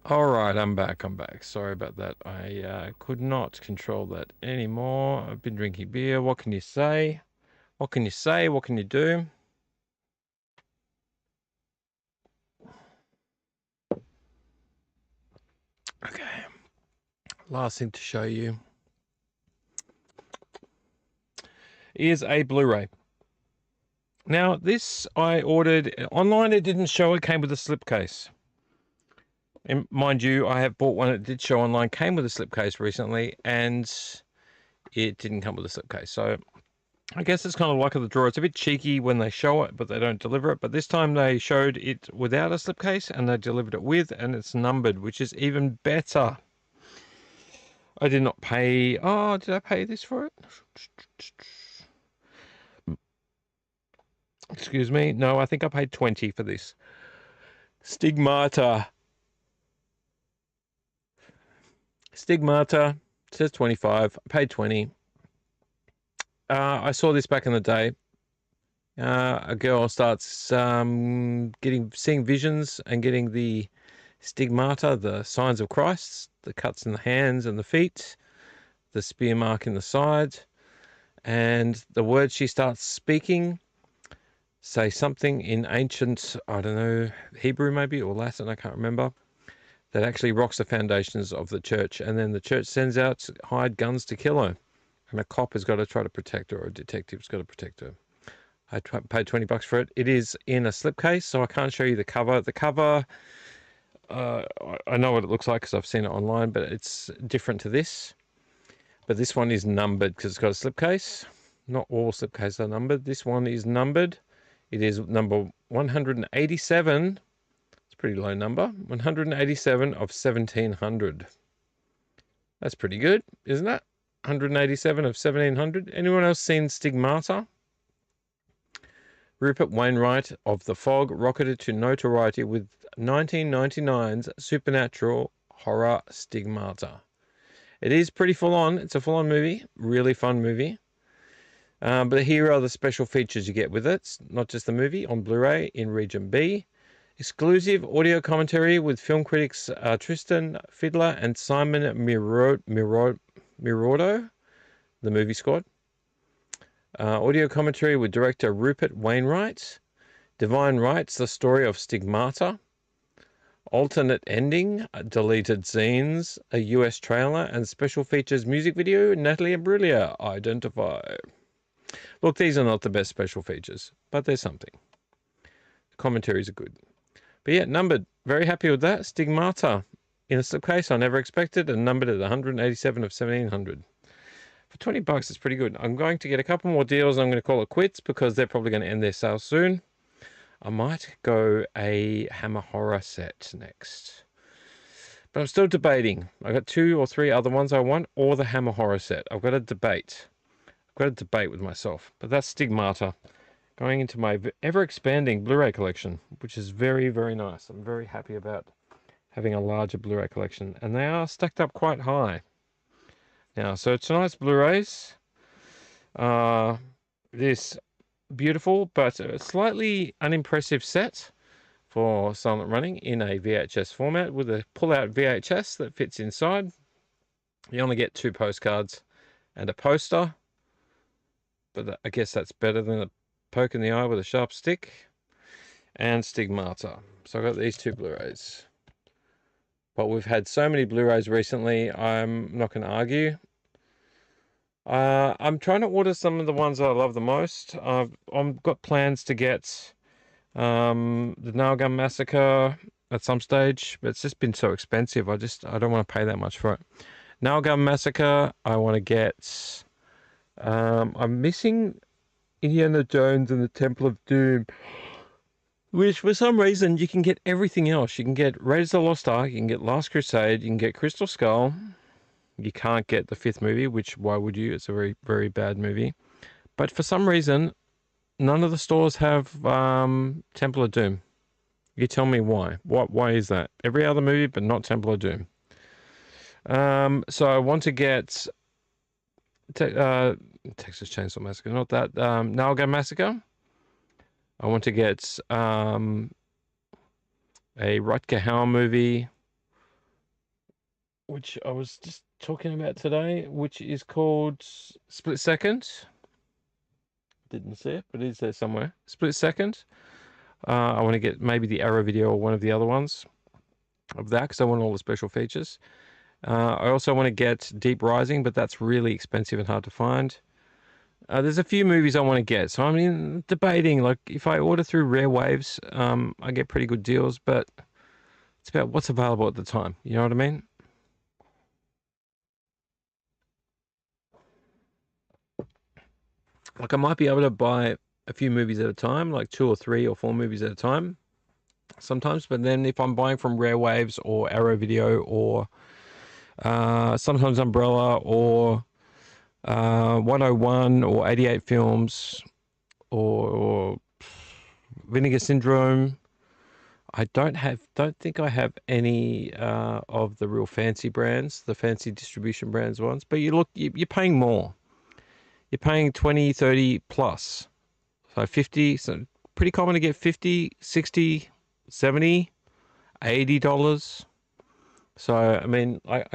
All right, I'm back. Sorry about that. I could not control that anymore. I've been drinking beer. What can you say? What can you say? What can you do? Okay. Last thing to show you is a Blu-ray. Now, this I ordered online. It didn't show. It came with a slipcase. And mind you, I have bought one that did show online, came with a slipcase recently, and it didn't come with a slipcase. So I guess it's kind of luck of the draw. It's a bit cheeky when they show it, but they don't deliver it. But this time they showed it without a slipcase, and they delivered it with, and it's numbered, which is even better. I did not pay... Oh, did I pay this for it? Excuse me. No, I think I paid 20 for this. Stigmata. Stigmata. It says 25. I paid 20. I saw this back in the day. A girl starts seeing visions and getting the stigmata, the signs of Christ, the cuts in the hands and the feet, the spear mark in the side, and the words she starts speaking say something in ancient, I don't know, Hebrew maybe, or Latin, I can't remember, that actually rocks the foundations of the church. And then the church sends out hired guns to kill her. And a cop has got to try to protect her, or a detective's got to protect her. I paid $20 for it. It is in a slipcase, so I can't show you the cover. The cover, I know what it looks like because I've seen it online, but it's different to this. But this one is numbered because it's got a slipcase. Not all slipcases are numbered. This one is numbered. It is number 187. It's a pretty low number. 187 of 1700. That's pretty good, isn't it? 187 of 1700. Anyone else seen Stigmata? Rupert Wainwright of The Fog rocketed to notoriety with 1999's supernatural horror Stigmata. It is pretty full on. It's a full on movie. Really fun movie. But here are the special features you get with it. It's not just the movie, on Blu-ray in Region B. Exclusive audio commentary with film critics Tristan Fiedler and Simon Mirordo, the movie squad. Audio commentary with director Rupert Wainwright. Divine Rights, the story of Stigmata. Alternate ending, deleted scenes, a US trailer, and special features music video, Natalie Imbruglia, Identify. Look, these are not the best special features, but they're something. The commentaries are good. But yeah, numbered. Very happy with that. Stigmata in a slipcase I never expected, and numbered at 187 of 1700. For $20, it's pretty good. I'm going to get a couple more deals. I'm going to call it quits because they're probably going to end their sale soon. I might go a Hammer Horror set next. But I'm still debating. I've got 2 or 3 other ones I want, or the Hammer Horror set. I've got to debate. I've got to debate with myself. But that's Stigmata. Going into my ever-expanding Blu-ray collection, which is very, very nice. I'm very happy about having a larger Blu-ray collection. And they are stacked up quite high. Now, so tonight's Blu-rays. This beautiful but slightly unimpressive set for silent running in a VHS format with a pull-out VHS that fits inside. You only get 2 postcards and a poster, but I guess that's better than a poke in the eye with a sharp stick. And Stigmata. So I've got these 2 Blu-rays. But we've had so many Blu-rays recently, I'm not going to argue. I'm trying to order some of the ones I love the most. I've got plans to get the Nailgun Massacre at some stage, but it's just been so expensive. I don't want to pay that much for it. Nailgun Massacre, I want to get... I'm missing Indiana Jones and the Temple of Doom, which for some reason you can get everything else. You can get Raiders of the Lost Ark, you can get Last Crusade, you can get Crystal Skull. You can't get the 5th movie, which why would you? It's a very, very bad movie. But for some reason, none of the stores have Temple of Doom. You tell me why. Why is that? Every other movie, but not Temple of Doom. So I want to get Texas Chainsaw Massacre, not that. Nailgun Massacre. I want to get a Rutger Hauer movie. which I was just talking about today, which is called Split Second. Didn't see it, but it is there somewhere. Split Second. I want to get maybe the Arrow video or one of the other ones of that because I want all the special features. I also want to get Deep Rising, but that's really expensive and hard to find. There's a few movies I want to get, so I'm debating. Like, if I order through Rare Waves, I get pretty good deals, but it's about what's available at the time. You know what I mean? Like, I might be able to buy a few movies at a time, like 2 or 3 or 4 movies at a time sometimes. But then if I'm buying from Rare Waves or Arrow Video or sometimes Umbrella or 101 or 88 Films or Vinegar Syndrome, I don't think I have any of the real fancy brands, the fancy distribution brands ones. But you're paying more. You're paying 20, 30 plus. So 50, so pretty common to get 50, 60, 70, $80. So, I mean, I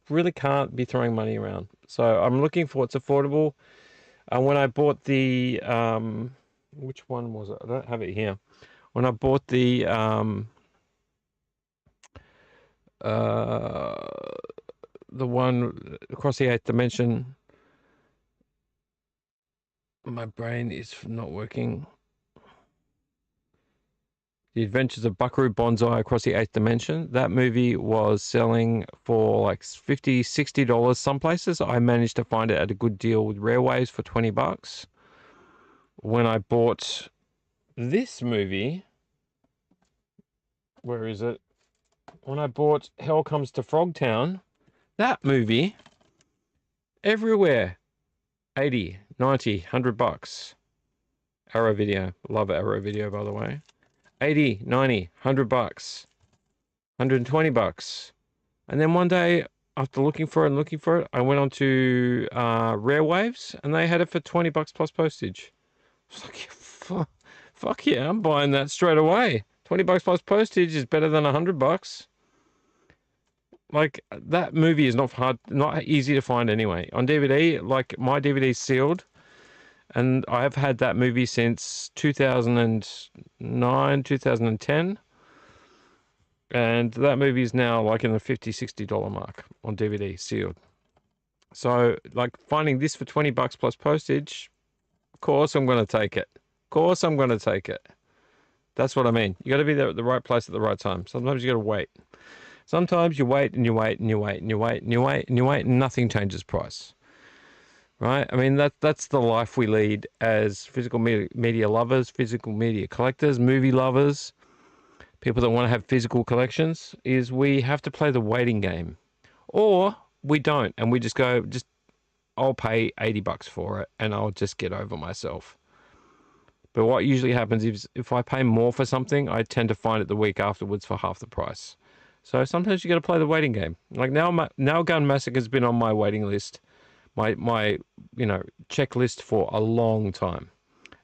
really can't be throwing money around. So I'm looking for what's affordable. When I bought the, which one was it? I don't have it here. When I bought the one across the 8th dimension, my brain is not working. The Adventures of Buckaroo Banzai Across the 8th Dimension. That movie was selling for like $50, $60 some places. I managed to find it at a good deal with Rare Waves for $20. When I bought this movie, where is it? When I bought Hell Comes to Frogtown, that movie, everywhere, 80, 90, $100. Arrow Video. Love Arrow Video, by the way. 80, 90, $100, $120. And then one day, after looking for it, I went on to Rare Waves, and they had it for $20 plus postage. I was like, fuck yeah, I'm buying that straight away. $20 plus postage is better than $100. Like, that movie is not easy to find anyway. On DVD, like, my DVD's sealed. And I've had that movie since 2009, 2010. And that movie is now like in the $50, $60 mark on DVD, sealed. So, like, finding this for $20 plus postage, of course I'm going to take it. Of course I'm going to take it. That's what I mean. You got to be there at the right place at the right time. Sometimes you got to wait. Sometimes you wait and you wait and you wait and you wait and you wait and you wait and nothing changes price. Right? I mean, that's the life we lead as physical media lovers, physical media collectors, movie lovers, people that want to have physical collections, is we have to play the waiting game. Or we don't, and we just go, I'll pay $80 for it, and I'll just get over myself. But what usually happens is if I pay more for something, I tend to find it the week afterwards for half the price. So sometimes you got to play the waiting game. Like now Gun Massacre's been on my waiting list, my checklist for a long time,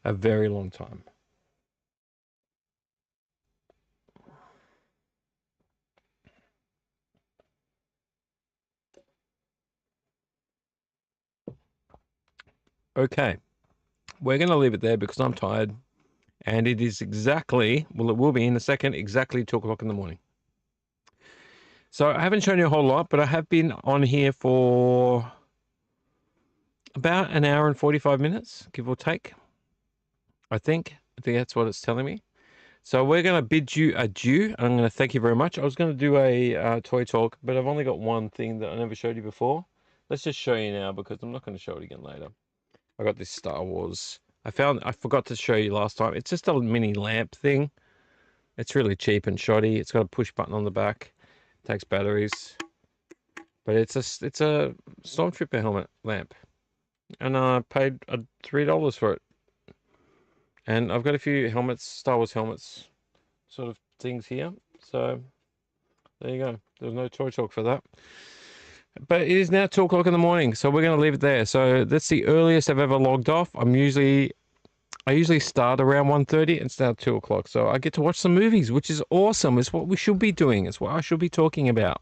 a very long time. Okay, we're going to leave it there because I'm tired, and it is exactly, well, it will be in a second, exactly 2 o'clock in the morning. So I haven't shown you a whole lot, but I have been on here for about an hour and 45 minutes, give or take. I think that's what it's telling me. So we're going to bid you adieu. I'm going to thank you very much. I was going to do a toy talk, but I've only got one thing that I never showed you before. Let's just show you now because I'm not going to show it again later. I got this Star Wars. I forgot to show you last time. It's just a mini lamp thing. It's really cheap and shoddy. It's got a push button on the back. It takes batteries. But it's a Stormtrooper helmet lamp. And I paid $3 for it. And I've got a few helmets, Star Wars helmets, sort of things here. So there you go. There's no toy talk for that. But it is now 2 o'clock in the morning, so we're going to leave it there. So that's the earliest I've ever logged off. I usually start around 1:30 and it's now 2 o'clock. So I get to watch some movies, which is awesome. It's what we should be doing. It's what I should be talking about.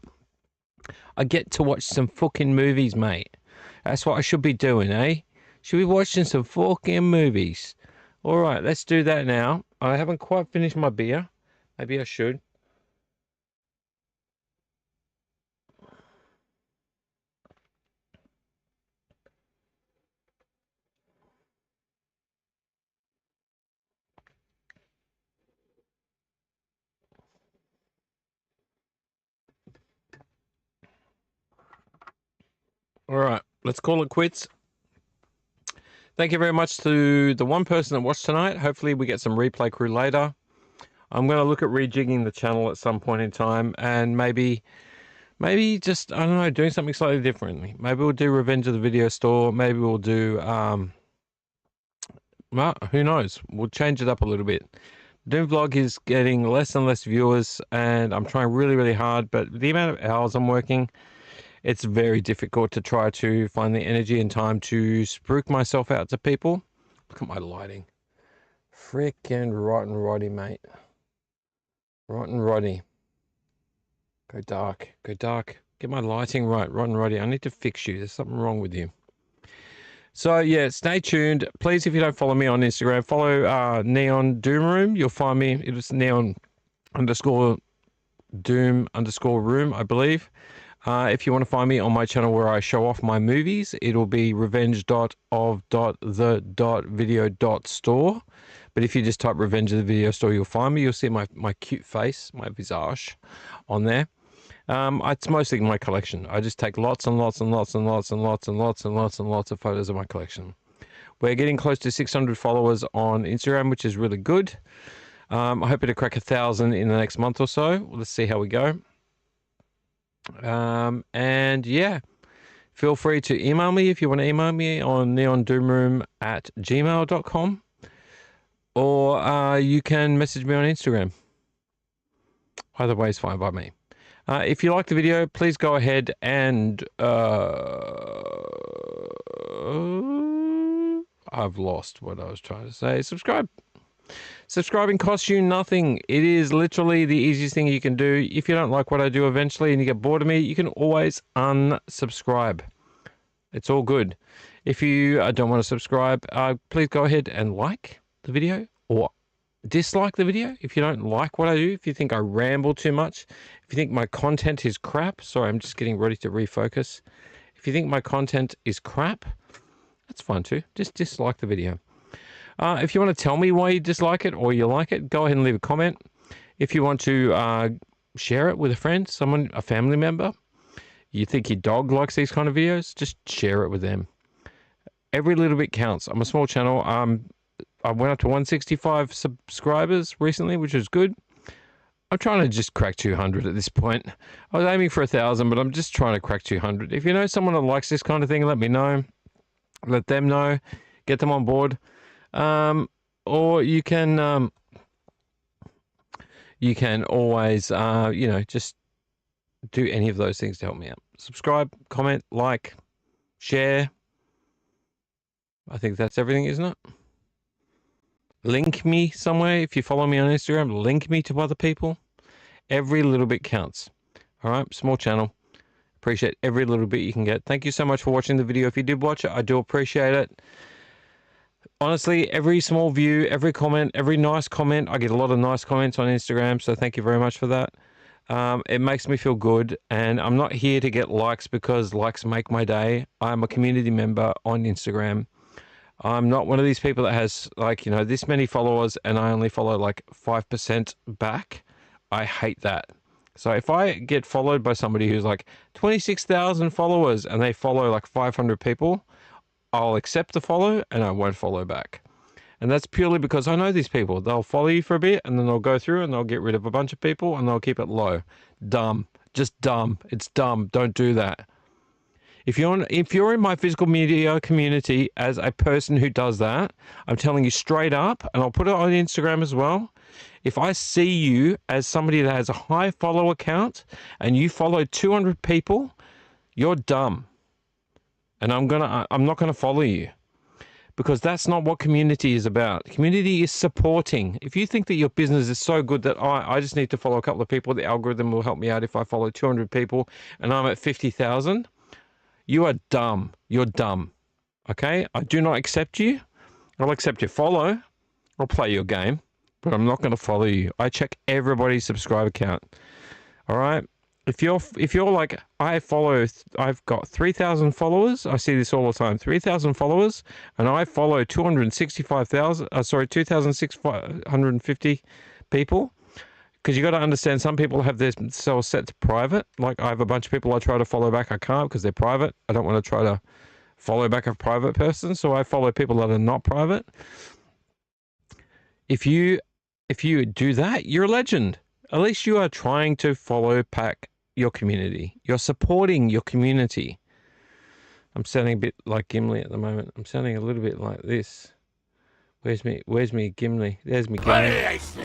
I get to watch some fucking movies, mate. That's what I should be doing, eh? Should be watching some fucking movies. All right, let's do that now. I haven't quite finished my beer. Maybe I should. All right, let's call it quits. Thank you very much to the one person that watched tonight. Hopefully we get some replay crew later. I'm going to look at rejigging the channel at some point in time, and maybe just, I don't know, doing something slightly differently. Maybe we'll do Revenge of the Video Store. Maybe we'll do, well, who knows? We'll change it up a little bit. Doom Vlog is getting less and less viewers, and I'm trying really, really hard, but the amount of hours I'm working, it's very difficult to try to find the energy and time to spruik myself out to people. Look at my lighting. Frickin' rotten roddy, mate. Rotten roddy. Go dark. Go dark. Get my lighting right. Rotten roddy. I need to fix you. There's something wrong with you. So, yeah, stay tuned. Please, if you don't follow me on Instagram, follow Neon Doom Room. You'll find me. It was Neon_Doom_Room, I believe. If you want to find me on my channel where I show off my movies, it'll be revenge.of.the.video.store. But if you just type Revenge of the Video Store, you'll find me. You'll see my cute face, my visage on there. It's mostly my collection. I just take lots and lots and lots and lots and lots and lots and lots and lots of photos of my collection. We're getting close to 600 followers on Instagram, which is really good. I'm hoping to crack 1,000 in the next month or so. Let's see how we go. And yeah, feel free to email me if you want to email me on neondoomroom@gmail.com, or you can message me on Instagram. Either way is fine by me. If you like the video, please go ahead and I've lost what I was trying to say. Subscribe. Subscribing costs you nothing. It is literally the easiest thing you can do. If you don't like what I do eventually and you get bored of me, you can always unsubscribe. It's all good. If you don't want to subscribe, please go ahead and like the video or dislike the video. If you don't like what I do, if you think I ramble too much, if you think my content is crap, sorry, I'm just getting ready to refocus. If you think my content is crap, that's fine too. Just dislike the video. If you want to tell me why you dislike it or you like it, go ahead and leave a comment. If you want to share it with a friend, someone, a family member, you think your dog likes these kind of videos, just share it with them. Every little bit counts. I'm a small channel. I went up to 165 subscribers recently, which is good. I'm trying to just crack 200 at this point. I was aiming for 1,000, but I'm just trying to crack 200. If you know someone that likes this kind of thing, let me know. Let them know. Get them on board. Or you can always, you know, just do any of those things to help me out. Subscribe, comment, like, share. I think that's everything, isn't it? Link me somewhere. If you follow me on Instagram, link me to other people. Every little bit counts. All right, small channel. Appreciate every little bit you can get. Thank you so much for watching the video. If you did watch it, I do appreciate it. Honestly, every small view, every comment, every nice comment, I get a lot of nice comments on Instagram, so thank you very much for that. It makes me feel good, and I'm not here to get likes because likes make my day. I'm a community member on Instagram. I'm not one of these people that has, like, you know, this many followers and I only follow like 5% back. I hate that. So if I get followed by somebody who's like 26,000 followers and they follow like 500 people, I'll accept the follow and I won't follow back. And that's purely because I know these people. They'll follow you for a bit and then they'll go through and they'll get rid of a bunch of people and they'll keep it low. Dumb. Just dumb. It's dumb. Don't do that. If you're in my physical media community as a person who does that, I'm telling you straight up, and I'll put it on Instagram as well. If I see you as somebody that has a high follower count and you follow 200 people, you're dumb. And I'm not gonna follow you. because that's not what community is about. Community is supporting. If you think that your business is so good that I just need to follow a couple of people, the algorithm will help me out if I follow 200 people and I'm at 50,000, you are dumb. You're dumb. Okay? I do not accept you. I'll accept your follow. I'll play your game, but I'm not going to follow you. I check everybody's subscriber count. All right? If you're like, I've got 3,000 followers. I see this all the time. 3,000 followers, and I follow 2,650 people. Because you got to understand, some people have their themselves set to private. Like, I have a bunch of people I try to follow back. I can't because they're private. I don't want to try to follow back a private person, so I follow people that are not private. If you do that, you're a legend. At least you are trying to follow back your community. You're supporting your community. I'm sounding a bit like Gimli at the moment. I'm sounding a little bit like this. Where's me Gimli? There's me Gimli. What do they say?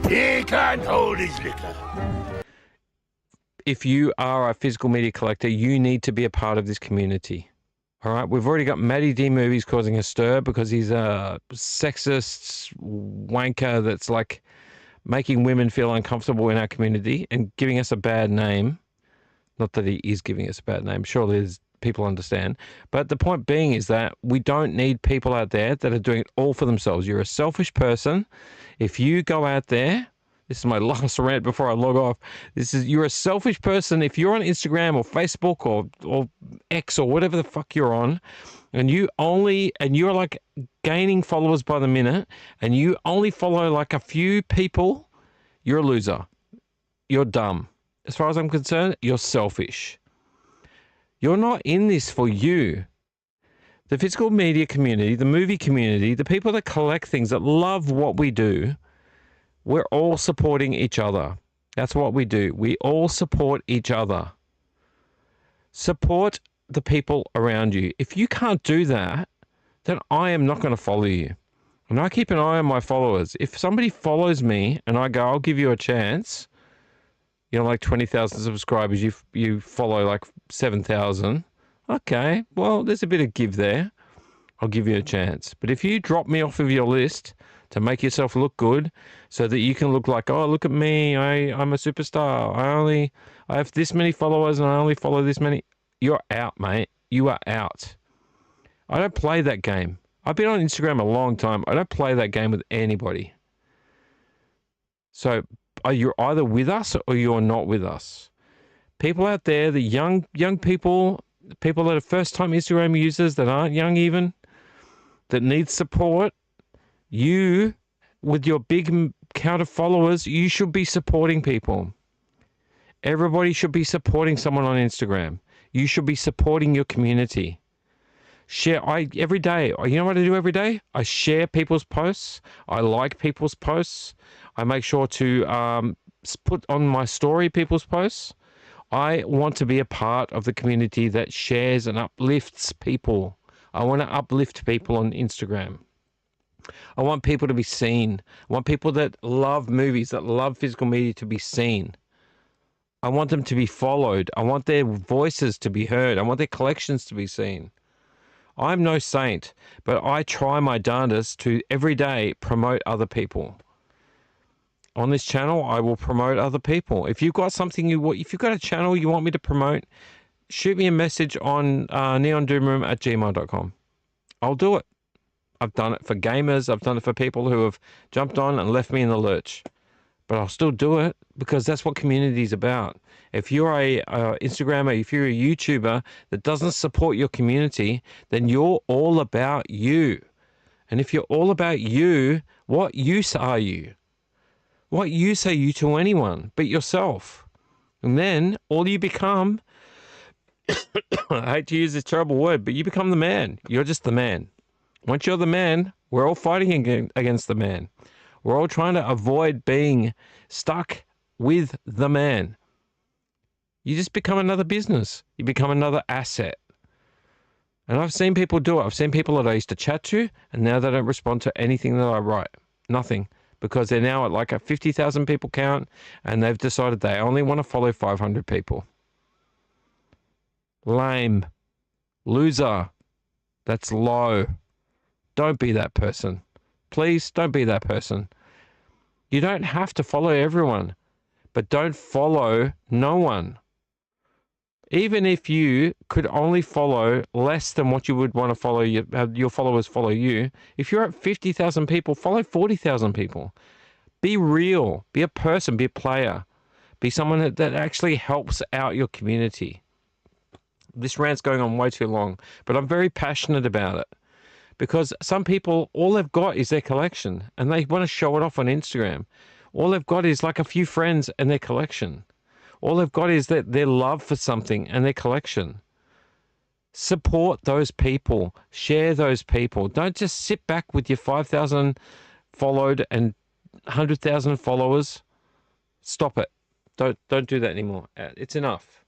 He can't hold his liquor. If you are a physical media collector, you need to be a part of this community. All right, we've already got Matty D Movies causing a stir because he's a sexist wanker that's like making women feel uncomfortable in our community and giving us a bad name. Not that he is giving us a bad name. Sure, there's people understand. But the point being is that we don't need people out there that are doing it all for themselves. You're a selfish person. If you go out there, this is my last rant before I log off. You're a selfish person. If you're on Instagram or Facebook or X or whatever the fuck you're on, and you're like gaining followers by the minute, and you only follow like a few people, you're a loser. You're dumb. As far as I'm concerned, you're selfish. You're not in this for you. The physical media community, the movie community, the people that collect things, that love what we do, we're all supporting each other. That's what we do. We all support each other. Support the people around you. If you can't do that, then I am not going to follow you. And I keep an eye on my followers. If somebody follows me and I go, I'll give you a chance, like 20,000 subscribers, you follow like 7,000. Okay, well, there's a bit of give there. I'll give you a chance. But if you drop me off of your list to make yourself look good so that you can look like, oh, look at me, I'm a superstar. I have this many followers and I only follow this many. You're out, mate. You are out. I don't play that game. I've been on Instagram a long time. I don't play that game with anybody. So you're either with us or you're not with us. People out there, the young people that are first-time Instagram users that aren't young even, that need support, you, with your big count of followers, you should be supporting people. Everybody should be supporting someone on Instagram. You should be supporting your community. Share. Every day, you know what I do every day? I share people's posts. I like people's posts. I make sure to put on my story people's posts. I want to be a part of the community that shares and uplifts people. I want to uplift people on Instagram. I want people to be seen. I want people that love movies, that love physical media to be seen. I want them to be followed. I want their voices to be heard. I want their collections to be seen. I'm no saint, but I try my darndest to every day promote other people. On this channel, I will promote other people. If you've got something if you've got a channel you want me to promote, shoot me a message on neondoomroom@gmail.com. I'll do it. I've done it for gamers. I've done it for people who have jumped on and left me in the lurch. But I'll still do it because that's what community is about. If you're a Instagrammer, if you're a YouTuber that doesn't support your community, then you're all about you. And if you're all about you, what use are you? What use are you to anyone but yourself? And then all you become, I hate to use this terrible word, but you become the man. You're just the man. Once you're the man, we're all fighting against the man. We're all trying to avoid being stuck with the man. You just become another business. You become another asset. And I've seen people do it. I've seen people that I used to chat to, and now they don't respond to anything that I write. Nothing. Because they're now at like a 50,000 people count, and they've decided they only want to follow 500 people. Lame. Loser. That's low. Don't be that person. Please don't be that person. You don't have to follow everyone, but don't follow no one. Even if you could only follow less than what you would want to follow, your followers follow you. If you're at 50,000 people, follow 40,000 people. Be real. Be a person. Be a player. Be someone that actually helps out your community. This rant's going on way too long, but I'm very passionate about it. Because some people, all they've got is their collection, and they want to show it off on Instagram. All they've got is like a few friends and their collection. All they've got is their love for something and their collection. Support those people. Share those people. Don't just sit back with your 5,000 followed and 100,000 followers. Stop it. Don't do that anymore. It's enough.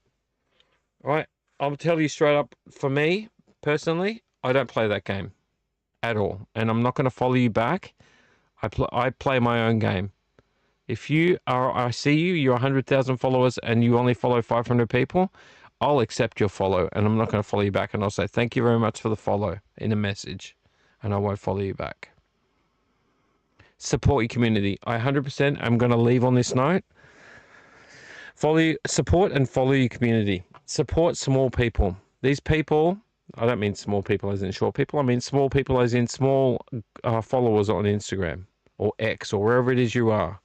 All right? I'll tell you straight up, for me, personally, I don't play that game at all. And I'm not going to follow you back. I play my own game. If I see you're 100,000 followers and you only follow 500 people, I'll accept your follow and I'm not going to follow you back. And I'll say, thank you very much for the follow in a message, and I won't follow you back. Support your community. I 100% am going to leave on this note. Support and follow your community. Support small people. These people, I don't mean small people as in short people. I mean small people as in small followers on Instagram or X or wherever it is you are.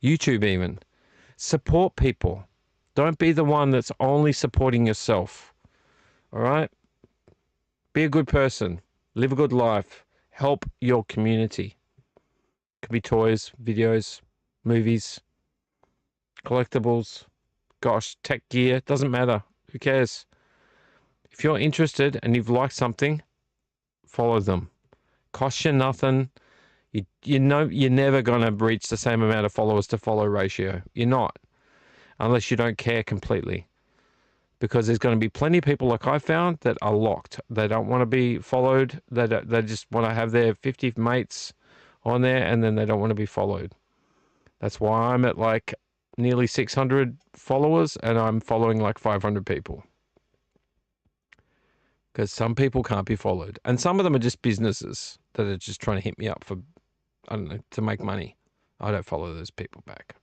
YouTube even. Support people. Don't be the one that's only supporting yourself. All right? Be a good person. Live a good life. Help your community. Could be toys, videos, movies, collectibles, gosh, tech gear. Doesn't matter. Who cares? If you're interested and you've liked something, follow them. Cost you nothing. You know you're never going to reach the same amount of followers to follow ratio. You're not. Unless you don't care completely. Because there's going to be plenty of people like I found that are locked. They don't want to be followed. They just want to have their 50 mates on there and then they don't want to be followed. That's why I'm at like nearly 600 followers and I'm following like 500 people. Because some people can't be followed. And some of them are just businesses that are just trying to hit me up for, I don't know, to make money. I don't follow those people back.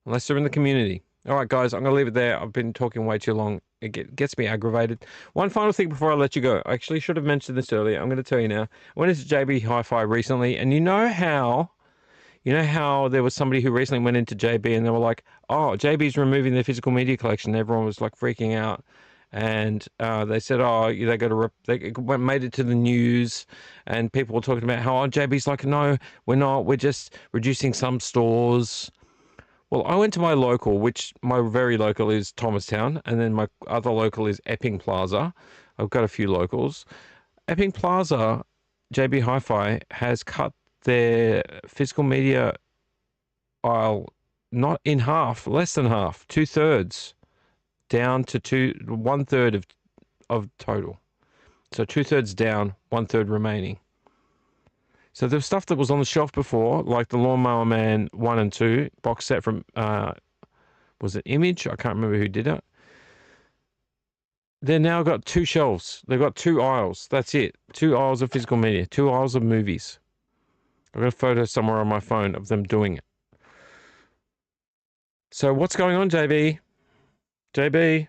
Unless they're in the community. All right, guys, I'm going to leave it there. I've been talking way too long. It gets me aggravated. One final thing before I let you go. I actually should have mentioned this earlier. I'm going to tell you now. I went into JB Hi-Fi recently, and you know how there was somebody who recently went into JB and they were like, oh, JB's removing their physical media collection. Everyone was like freaking out. And they said, oh, they made it to the news, and people were talking about how JB's like, no, we're not. We're just reducing some stores. Well, I went to my local, which my very local is Thomastown, and then my other local is Epping Plaza. I've got a few locals. Epping Plaza, JB Hi-Fi has cut their physical media aisle not in half, less than half, 2/3. Down to 1/3 of total. So 2/3 down, 1/3 remaining. So the stuff that was on the shelf before, like the Lawnmower Man 1 and 2 box set from, was it Image? I can't remember who did it. They've now got 2 shelves. They've got 2 aisles. That's it. 2 aisles of physical media, 2 aisles of movies. I've got a photo somewhere on my phone of them doing it. So what's going on, JB? JB,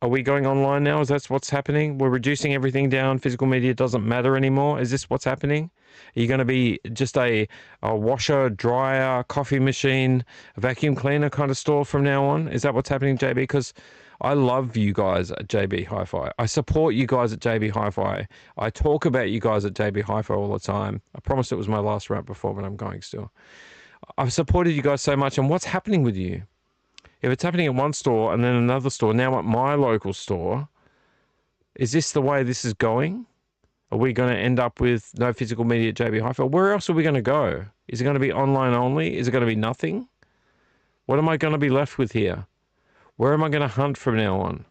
are we going online now? Is that what's happening? We're reducing everything down. Physical media doesn't matter anymore. Is this what's happening? Are you going to be just a washer, dryer, coffee machine, a vacuum cleaner kind of store from now on? Is that what's happening, JB? Because I love you guys at JB Hi-Fi. I support you guys at JB Hi-Fi. I talk about you guys at JB Hi-Fi all the time. I promised it was my last rant before, but I'm going still. I've supported you guys so much, and what's happening with you? If it's happening at one store and then another store, now at my local store, is this the way this is going? Are we going to end up with no physical media at JB Hi-Fi? Where else are we going to go? Is it going to be online only? Is it going to be nothing? What am I going to be left with here? Where am I going to hunt from now on?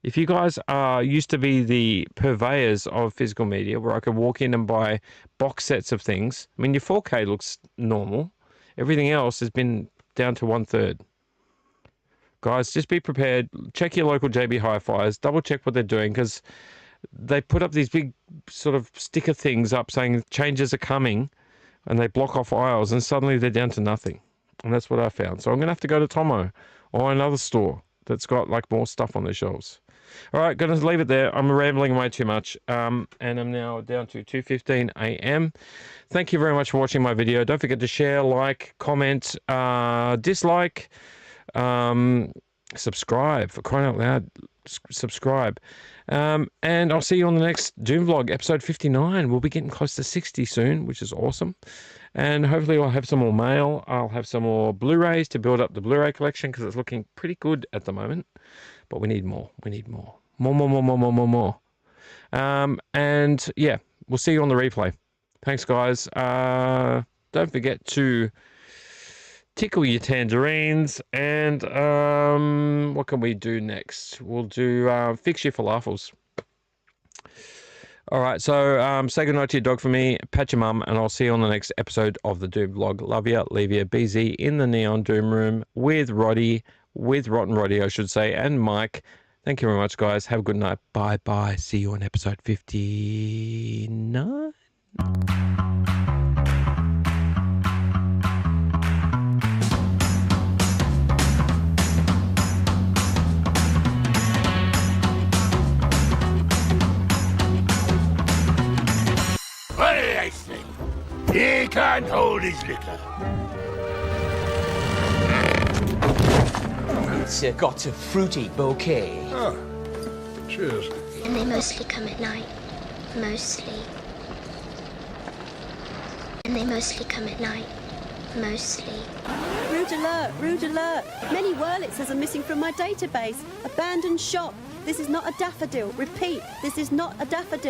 If you guys used to be the purveyors of physical media, where I could walk in and buy box sets of things, I mean, your 4K looks normal. Everything else has been down to 1/3. Guys, just be prepared. Check your local JB Hi-Fis. Double check what they're doing, because they put up these big sort of sticker things up saying changes are coming, and they block off aisles, and suddenly they're down to nothing. And that's what I found. So I'm going to have to go to Tomo or another store that's got like more stuff on their shelves. All right, going to leave it there. I'm rambling way too much, and I'm now down to 2:15 a.m. Thank you very much for watching my video. Don't forget to share, like, comment, dislike, subscribe, for crying out loud. Subscribe, and I'll see you on the next Doom vlog, episode 59. We'll be getting close to 60 soon, which is awesome. And hopefully I'll have some more mail. I'll have some more Blu-rays to build up the Blu-ray collection, because it's looking pretty good at the moment. But we need more. We need more. More. And yeah, we'll see you on the replay. Thanks, guys. Don't forget to tickle your tangerines. And what can we do next? We'll do fix your falafels. All right, so say goodnight to your dog for me, pat your mum, and I'll see you on the next episode of the Doom vlog. Love ya, leave ya, BZ in the Neon Doom room with Roddy, with Rotten Roddy, I should say, and Mike. Thank you very much, guys. Have a good night. Bye-bye. See you on episode 59. What did I say? He can't hold his liquor. It's got a fruity bouquet. Oh, cheers. And they mostly come at night. Mostly. And they mostly come at night. Mostly. Rude alert, rude alert. Many Wurlitzers are missing from my database. Abandoned shop. This is not a daffodil. Repeat, this is not a daffodil.